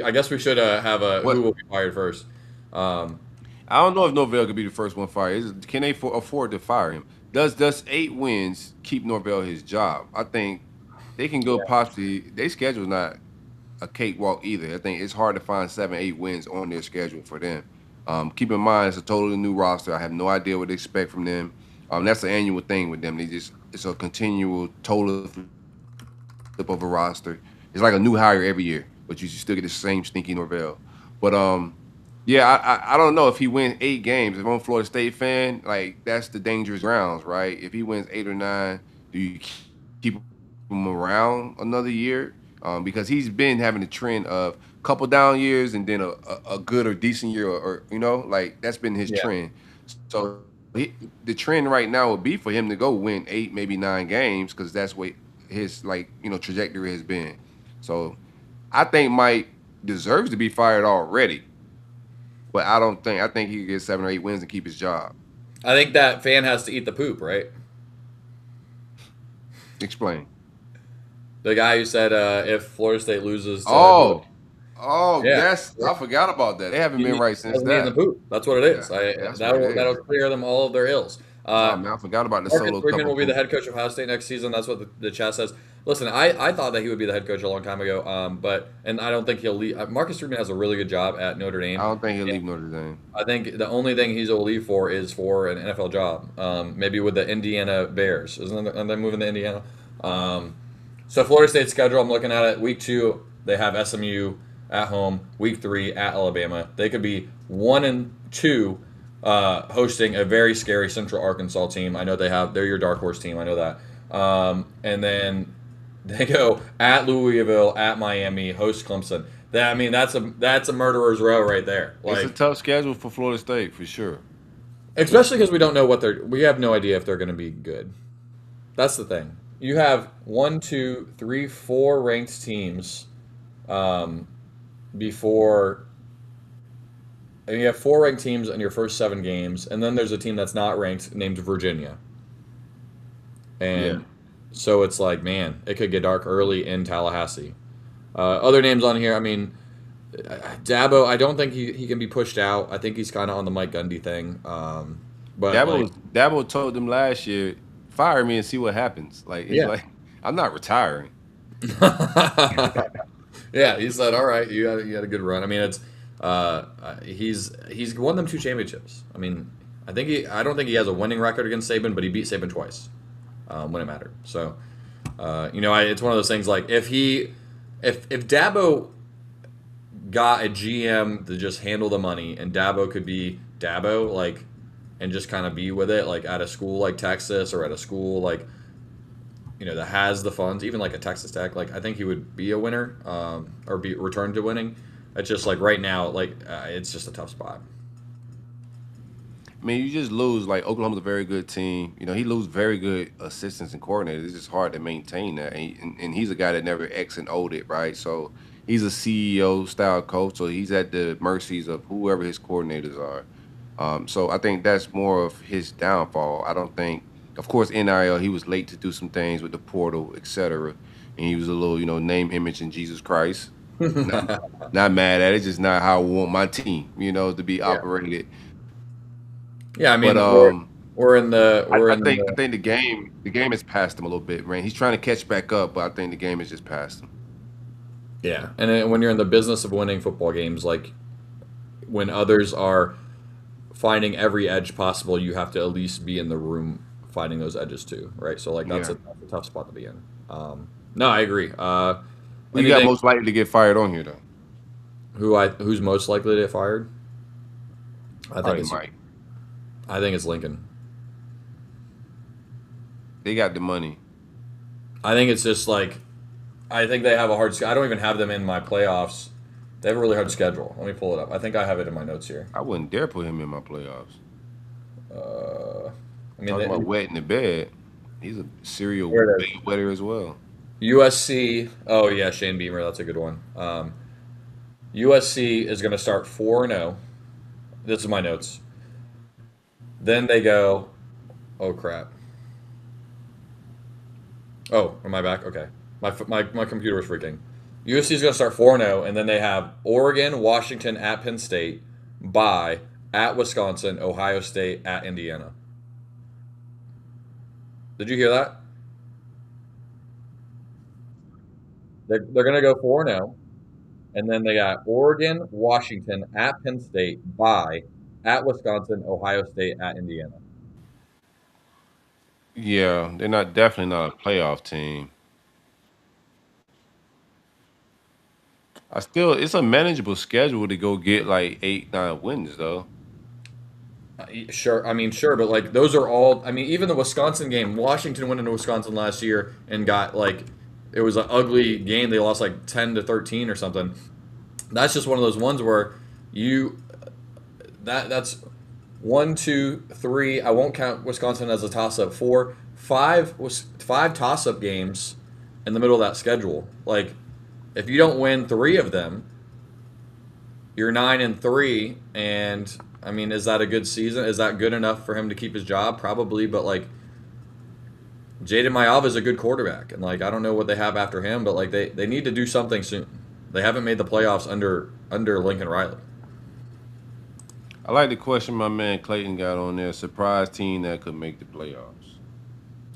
I guess we should have a who What will be fired first. Um, I don't know if Norvell could be the first one fired. Can they afford to fire him? Does 8 wins keep Norvell his job? I think they can go possibly. Their schedule's not a cakewalk either. I think it's hard to find 7, 8 wins on their schedule for them. Keep in mind it's a totally new roster. I have no idea what to expect from them. That's an annual thing with them. It's a continual total flip of a roster. It's like a new hire every year, but you still get the same stinky Norvell. But yeah, I don't know if he wins 8 games. If I'm a Florida State fan, like that's the dangerous grounds, right? If he wins 8 or 9, do you keep him around another year? Because he's been having a trend of couple down years and then a good or decent year, or like that's been his yeah, trend. So the trend right now would be for him to go win 8, maybe 9 games, because that's what his trajectory has been. So I think Mike deserves to be fired already, but I don't think. I think he could get 7 or 8 wins and keep his job. I think that fan has to eat the poop, right? Explain. The guy who said if Florida State loses to who? Oh, oh, Yeah, that's I forgot about that. They haven't been he right since hasn't eaten the that. poop. That's what it Yeah, is. yeah, that's what it That'll is. clear them all of their ills. No, man, I forgot about the Marcus solo cup Freeman will of be the poop. head coach of Ohio State next season. That's what the chat says. Listen, I thought that he would be the head coach a long time ago, and I don't think he'll leave. Marcus Freeman has a really good job at Notre I Dame. don't think he'll And leave Notre Dame. I think the only thing he's will leave for is for an NFL job, maybe with the Indiana Bears. Aren't they moving to Indiana? Um, so Florida State's schedule, I'm looking at it. Week 2, they have SMU at home. Week 3 at Alabama. They could be 1-2, hosting a very scary Central Arkansas team. I know they're your dark horse team. I know that. And then they go at Louisville, at Miami, host Clemson. That's a murderer's row right there. It's a Like, tough schedule for Florida State for sure. especially because we don't know we have no idea if they're going to be good. That's the thing. You have one, two, three, four ranked teams, um, before, and you have four ranked teams in your first 7 games, and then there's a team that's not ranked named Virginia, Yeah. and so it's like, man, it could get dark early in Tallahassee. Other names on here, I mean, Dabo, I don't think he can be pushed out. I think he's kind of on the Mike Gundy thing, but like, Dabo told them last year, fire me and see what happens. Like it's yeah. like I'm not retiring. Yeah, he said, "All right, you had a good run." I mean, it's he's won them 2 championships. I mean, I don't think he has a winning record against Saban, but he beat Saban twice, when it mattered. So, it's one of those things. Like if Dabo got a GM to just handle the money, and Dabo could be Dabo, like, and just kind of be with it, like at a school like Texas or at a school like, that has the funds, even like a Texas Tech, like I think he would be a winner, or be returned to winning. It's just like right now, like it's just a tough spot. I mean, you just lose. Like Oklahoma's a very good team. He lose very good assistants and coordinators. It's just hard to maintain that. And he's a guy that never X and O'd it, right? So he's a CEO style coach. So he's at the mercies of whoever his coordinators are. So I think that's more of his downfall. I don't think, of course, NIL, he was late to do some things with the portal, etc. And he was a little, name, image, and Jesus Christ. Not mad at it. Just not how I want my team, to be Yeah, operated. yeah. I But mean, we're in the I, we're I in think I the think the game has passed him a little bit, man. He's trying to catch back up, but I think the game has just passed him. yeah. And then when you're in the business of winning football games, like when others are finding every edge possible, you have to at least be in the room finding those edges too, right? So like Yeah. that's a tough spot to be in. No, I agree. Who you got Anything most likely to get fired on here, though? who's most likely to get fired? I think Probably it's Mike. I think it's Lincoln. They got the money. I think it's just like I think they have a hard. I don't even have them in my playoffs. They have a really hard schedule. Let me pull it up. I think I have it in my notes here. I wouldn't dare put him in my playoffs. Uh, I mean, Talking about wet in the bed. He's a serial here it bed is. wetter as well. USC. Oh yeah, Shane Beamer. That's a good one. USC is going to start 4-0. This is my notes. Then they go. Oh crap. Oh, am I back? Okay. My computer was freaking. USC is going to start 4-0, and then they have Oregon, Washington at Penn State, bye, at Wisconsin, Ohio State, at Indiana. Did you hear that? They're going to go 4-0, and then they got Oregon, Washington at Penn State, bye, at Wisconsin, Ohio State, at Indiana. Yeah, they're not definitely not a playoff team. I still, it's a manageable schedule to go get like 8, 9 wins though. Sure, I mean, sure, but like those are all. I mean, even the Wisconsin game, Washington went into Wisconsin last year and got like it was an ugly game. They lost like 10-13 or something. That's just one of those ones where you that's one, two, three. I won't count Wisconsin as a toss up. Four, five was five toss up games in the middle of that schedule. Like if you don't win three of them, you're 9-3, and I mean, is that a good season? Is that good enough for him to keep his job? Probably, but like Jaden Mayava is a good quarterback, and like I don't know what they have after him, but like they need to do something soon. They haven't made the playoffs under Lincoln Riley. I like the question my man Clayton got on there. Surprise team that could make the playoffs.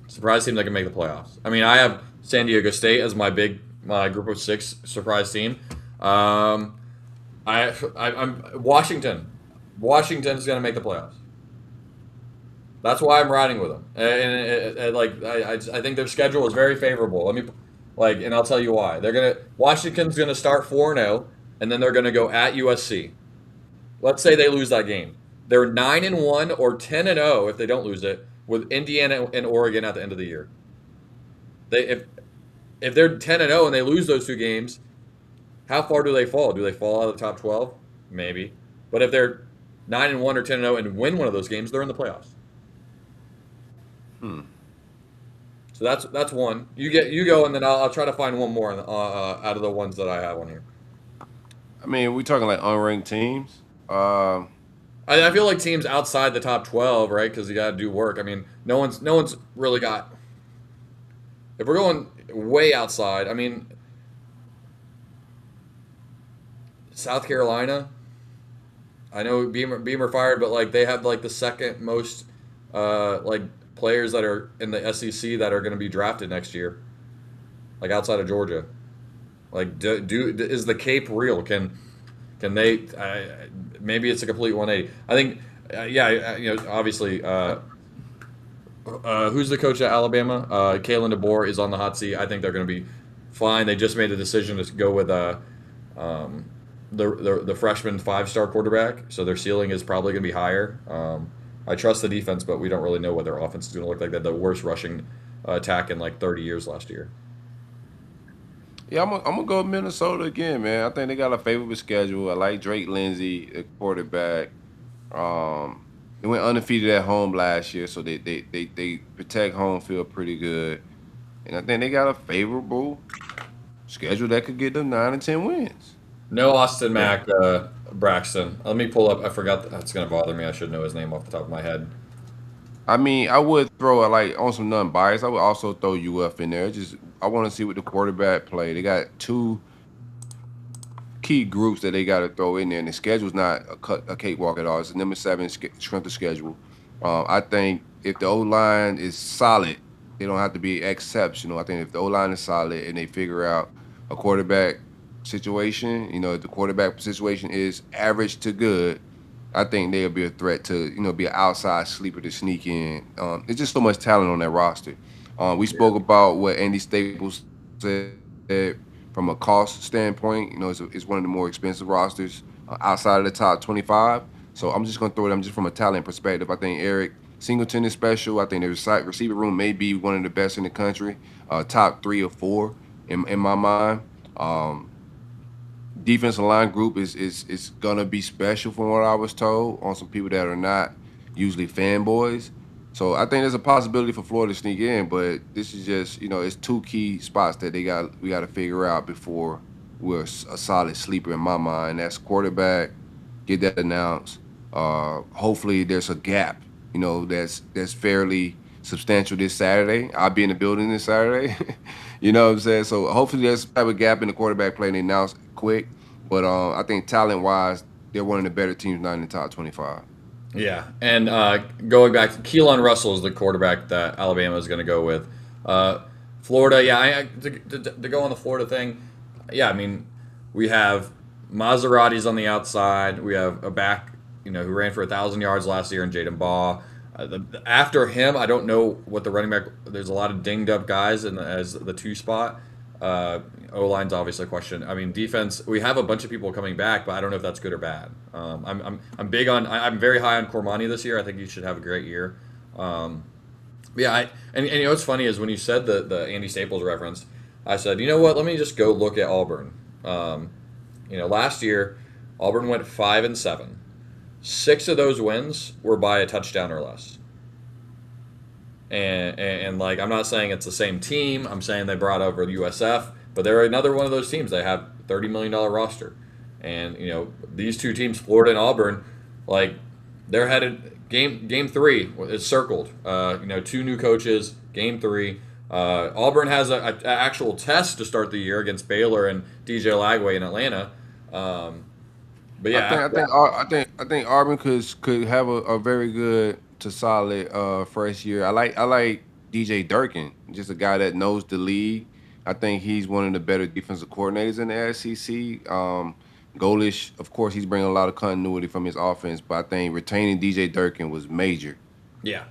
Surprise team that can make the playoffs. I mean, I have San Diego State as my group of six surprise team. I'm Washington. Washington's going to make the playoffs. That's why I'm riding with them. And like I think their schedule is very favorable. Let me like, and I'll tell you why. Washington's gonna start 4-0, and then they're gonna go at USC. Let's say they lose that game. They're 9-1 or 10-0 if they don't lose it with Indiana and Oregon at the end of the year. They if they're 10-0 and they lose those two games, how far do they fall? Do they fall out of the top 12? Maybe. But if they're 9-1 or 10-0 and win one of those games, they're in the playoffs. Hmm. So that's one. You go, and then I'll try to find one more out of the ones that I have on here. I mean, we talking like unranked teams. I feel like teams outside the top 12, right? Because you got to do work. I mean, no one's really got. If we're going way outside, I mean, South Carolina. I know Beamer fired, but like they have like the second most like players that are in the SEC that are going to be drafted next year, like outside of Georgia. Like, is the Cape real? Can they? Maybe it's a complete 180. I think, yeah, obviously, who's the coach at Alabama? Kalen DeBoer is on the hot seat. I think they're going to be fine. They just made the decision to go with um, the freshman 5-star quarterback, so their ceiling is probably going to be higher. I trust the defense, but we don't really know what their offense is going to look like. They had the worst rushing attack in like 30 years last year. Yeah, I'm gonna go with Minnesota again, man. I think they got a favorable schedule. I like Drake Lindsey, the quarterback. They went undefeated at home last year, so they protect home field pretty good. And I think they got a favorable schedule that could get them 9 and 10 wins. No Austin Yeah. Mack, Braxton. Let me pull up. I forgot that's going to bother me. I should know his name off the top of my head. I mean, I would throw it like on some non-bias. I would also throw UF in there. Just I want to see what the quarterback play. They got two key groups that they got to throw in there, and the schedule's not a cakewalk at all. It's a number seven strength of schedule. I think if the O line is solid, they don't have to be exceptional. I think if the O line is solid and they figure out a quarterback situation, if the quarterback situation is average to good, I think they'll be a threat to be an outside sleeper to sneak in. There's just so much talent on that roster. We Yeah. spoke about what Andy Staples said from a cost standpoint. It's one of the more expensive rosters outside of the top 25. So I'm just going to throw them just from a talent perspective. I think Eric Singleton is special. I think the receiver room may be one of the best in the country, top 3 or 4 in my mind. Um, Defensive line group is gonna be special from what I was told on some people that are not usually fanboys. So I think there's a possibility for Florida to sneak in, but this is just it's two key spots that we got to figure out before we're a solid sleeper in my mind. That's quarterback, get that announced. Hopefully there's a gap, that's fairly substantial this Saturday. I'll be in the building this Saturday. You know what I'm saying? So hopefully there's some type of gap in the quarterback play and they announce it quick. But I think talent wise, they're one of the better teams not in the top 25. Yeah, and going back, Keelan Russell is the quarterback that Alabama is going to go with. Uh, Florida, yeah, to go on the Florida thing, yeah, I mean, we have Maseratis on the outside. We have a back, who ran for 1,000 yards last year in Jaden Baugh. After him, I don't know what the running back. There's a lot of dinged up guys as the two spot. O line's obviously a question. I mean, defense. We have a bunch of people coming back, but I don't know if that's good or bad. I'm big on. I'm very high on Cormani this year. I think he should have a great year. Yeah, and what's funny is when you said the Andy Staples reference, I said, you know what? Let me just go look at Auburn. Last year, Auburn went 5-7. 6 of those wins were by a touchdown or less. And like, I'm not saying it's the same team. I'm saying they brought over the USF, but they're another one of those teams. They have $30 million roster, and these two teams, Florida and Auburn, like they're headed game 3 is circled. 2 new coaches. Game 3. Auburn has a actual test to start the year against Baylor and DJ Lagway in Atlanta. But yeah, I think Auburn could have a very good to solid first year. I like DJ Durkin, just a guy that knows the league. I think he's one of the better defensive coordinators in the SEC. Golish, of course, he's bringing a lot of continuity from his offense, but I think retaining DJ Durkin was major. yeah,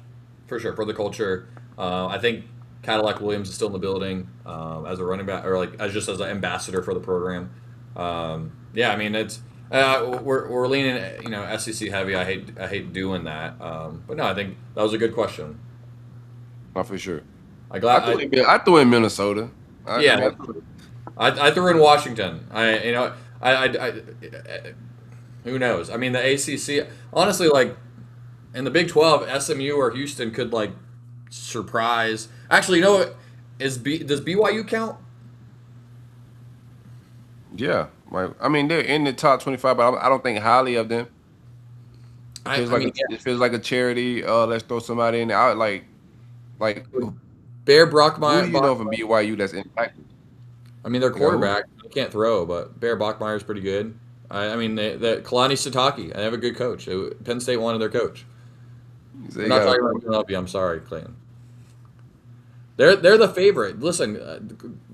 for sure for the culture. I think Cadillac Williams is still in the building as a running back or like as an ambassador for the program. Yeah, I mean it's. We're leaning, SEC heavy. I hate doing that, but no, I think that was a good question. Not for sure. I glad I threw in Minnesota. yeah, I threw in Washington. I who knows? I mean, the ACC. Honestly, like in the Big 12, SMU or Houston could like surprise. Actually, you know what? Does BYU count? Yeah, right. I mean, they're in the top 25, but I don't think highly of them. It feels like a charity. Let's throw somebody in there. Like Bear who do Brockmeyer. you know from BYU that's impacted? I mean, their You know who? quarterback can't throw, but Bear Bachmeier's pretty good. I mean, the Kalani Sitake, they have a good coach. Penn State wanted their coach. They I'm not got talking about UNLV. I'm sorry, Clayton. They're the favorite. Listen,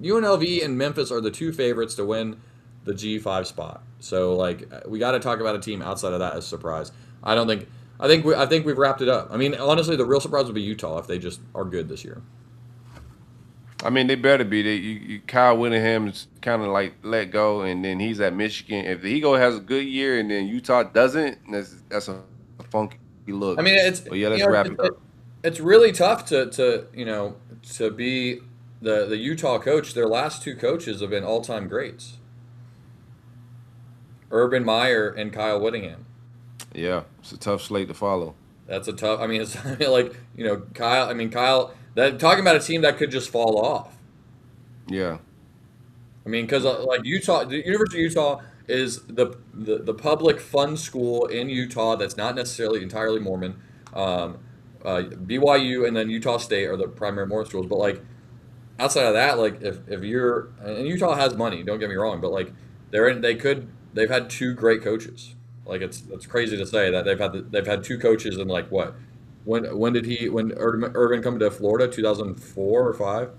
UNLV and Memphis are the 2 favorites to win the G5 spot. So like, we got to talk about a team outside of that as a surprise. I don't think. I think we've wrapped it up. I mean, honestly, the real surprise would be Utah if they just are good this year. I mean, they better be. Kyle Whittingham's kind of like let go, and then he's at Michigan. If the Eagle has a good year and then Utah doesn't, that's a funky look. I mean, But yeah, let's wrap it up. it's really tough to to be the Utah coach. Their last 2 coaches have been all time greats. Urban Meyer and Kyle Whittingham. Yeah, it's a tough slate to follow. That's a tough. I mean, it's like Kyle. I mean, Kyle. That talking about a team that could just fall off. Yeah, I mean, because like Utah, the University of Utah is the public fun school in Utah that's not necessarily entirely Mormon. BYU and then Utah State are the primary Mormon schools, but like outside of that, like if you're and Utah has money, don't get me wrong, but like they've had 2 great coaches. Like it's crazy to say that they've had 2 coaches in like what. When Urban come to Florida? 2004 or 5?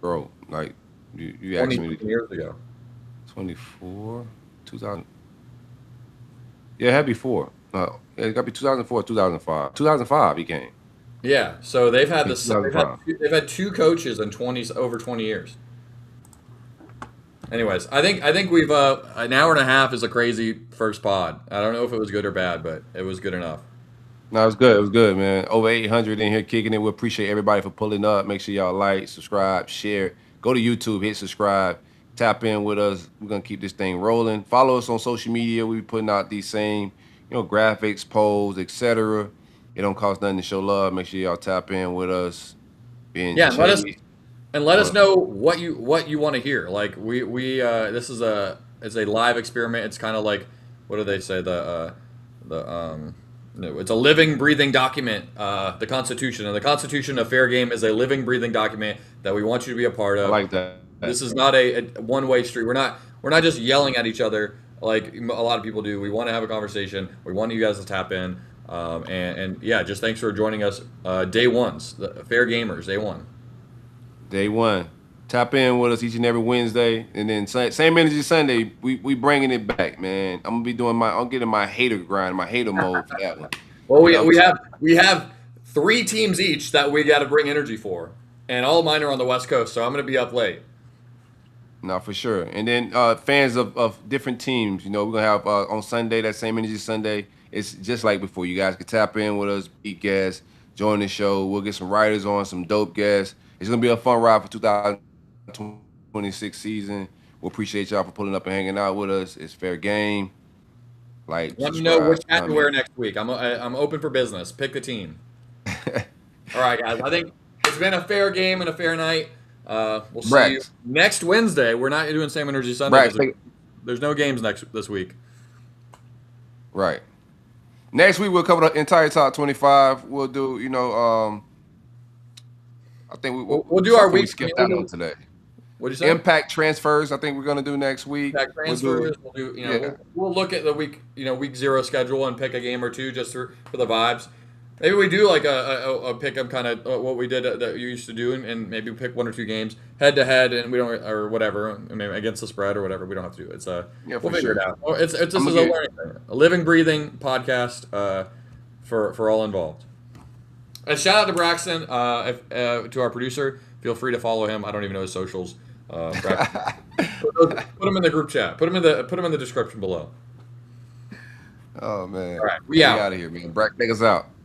bro. Like you asked 20 me years ago. 24, 2000. Yeah, it had before. It got to be 2004, 2005. 2005 he came. Yeah, so they've had In this. They've had 2005. they've had 2 coaches in over 20 years. Anyways, I think we've an hour and a half is a crazy first pod. I don't know if it was good or bad, but it was good enough. No, it was good. It was good, man. Over 800 in here kicking it. We appreciate everybody for pulling up. Make sure y'all like, subscribe, share. Go to YouTube, hit subscribe, tap in with us. We're gonna keep this thing rolling. Follow us on social media. We be putting out these same, graphics, polls, etc. It don't cost nothing to show love. Make sure y'all tap in with us. Being Yeah, let us What? know what you want to hear. Like we this is a live experiment. It's kind of like what do they say the No, it's a living, breathing document, the Constitution. And the Constitution of Fair Game is a living, breathing document that we want you to be a part I of. like that. This is not a one-way street. We're not just yelling at each other like a lot of people do. We want to have a conversation. We want you guys to tap in. And yeah, just thanks for joining us. Day ones, the Fair Gamers, day one. Day one. Tap in with us each and every Wednesday, and then same energy Sunday. We bringing it back, man. I'm getting my hater grind, my hater mode for that one. Well, You we, know what I'm we saying? have we have three teams each that we got to bring energy for, and all mine are on the West Coast, so I'm going to be up late. No, for sure. And then fans of different teams, we're gonna have on Sunday that same energy Sunday. It's just like before. You guys can tap in with us, be guests, join the show. We'll get some writers on, some dope guests. It's gonna be a fun ride for 2026 season. We appreciate y'all for pulling up and hanging out with us. It's fair game. Like, Let me know subscribe, which hat to wear comment. next week. I'm open for business. Pick a team. All right, guys. I think it's been a fair game and a fair night. We'll see you Brax, next Wednesday. We're not doing Same Energy Sunday Brax, because there's no games this week. right. Next week we'll cover the entire top 25. We'll do, I think We'll do our something we week. skipped out on today. What'd you say? Impact transfers. I think we're gonna do next week. Back We'll do, transfers. We'll do. yeah, We'll look at the week zero schedule and pick a game or two just for the vibes. Maybe we do like a pick 'em kind of what we did that you used to do, and maybe pick one or two games head to head, and we don't or whatever, I mean, against the spread or whatever. We don't have to do it. yeah, We'll for figure it sure. out. Well, it's this I'm is gonna a get learning thing, a living, breathing podcast for all involved. And shout out to Braxton, to our producer. Feel free to follow him. I don't even know his socials. Braxton. Put him in the group chat. Put him in the description below. Oh man, All right, we we out. out of here, man. Brack, take us out.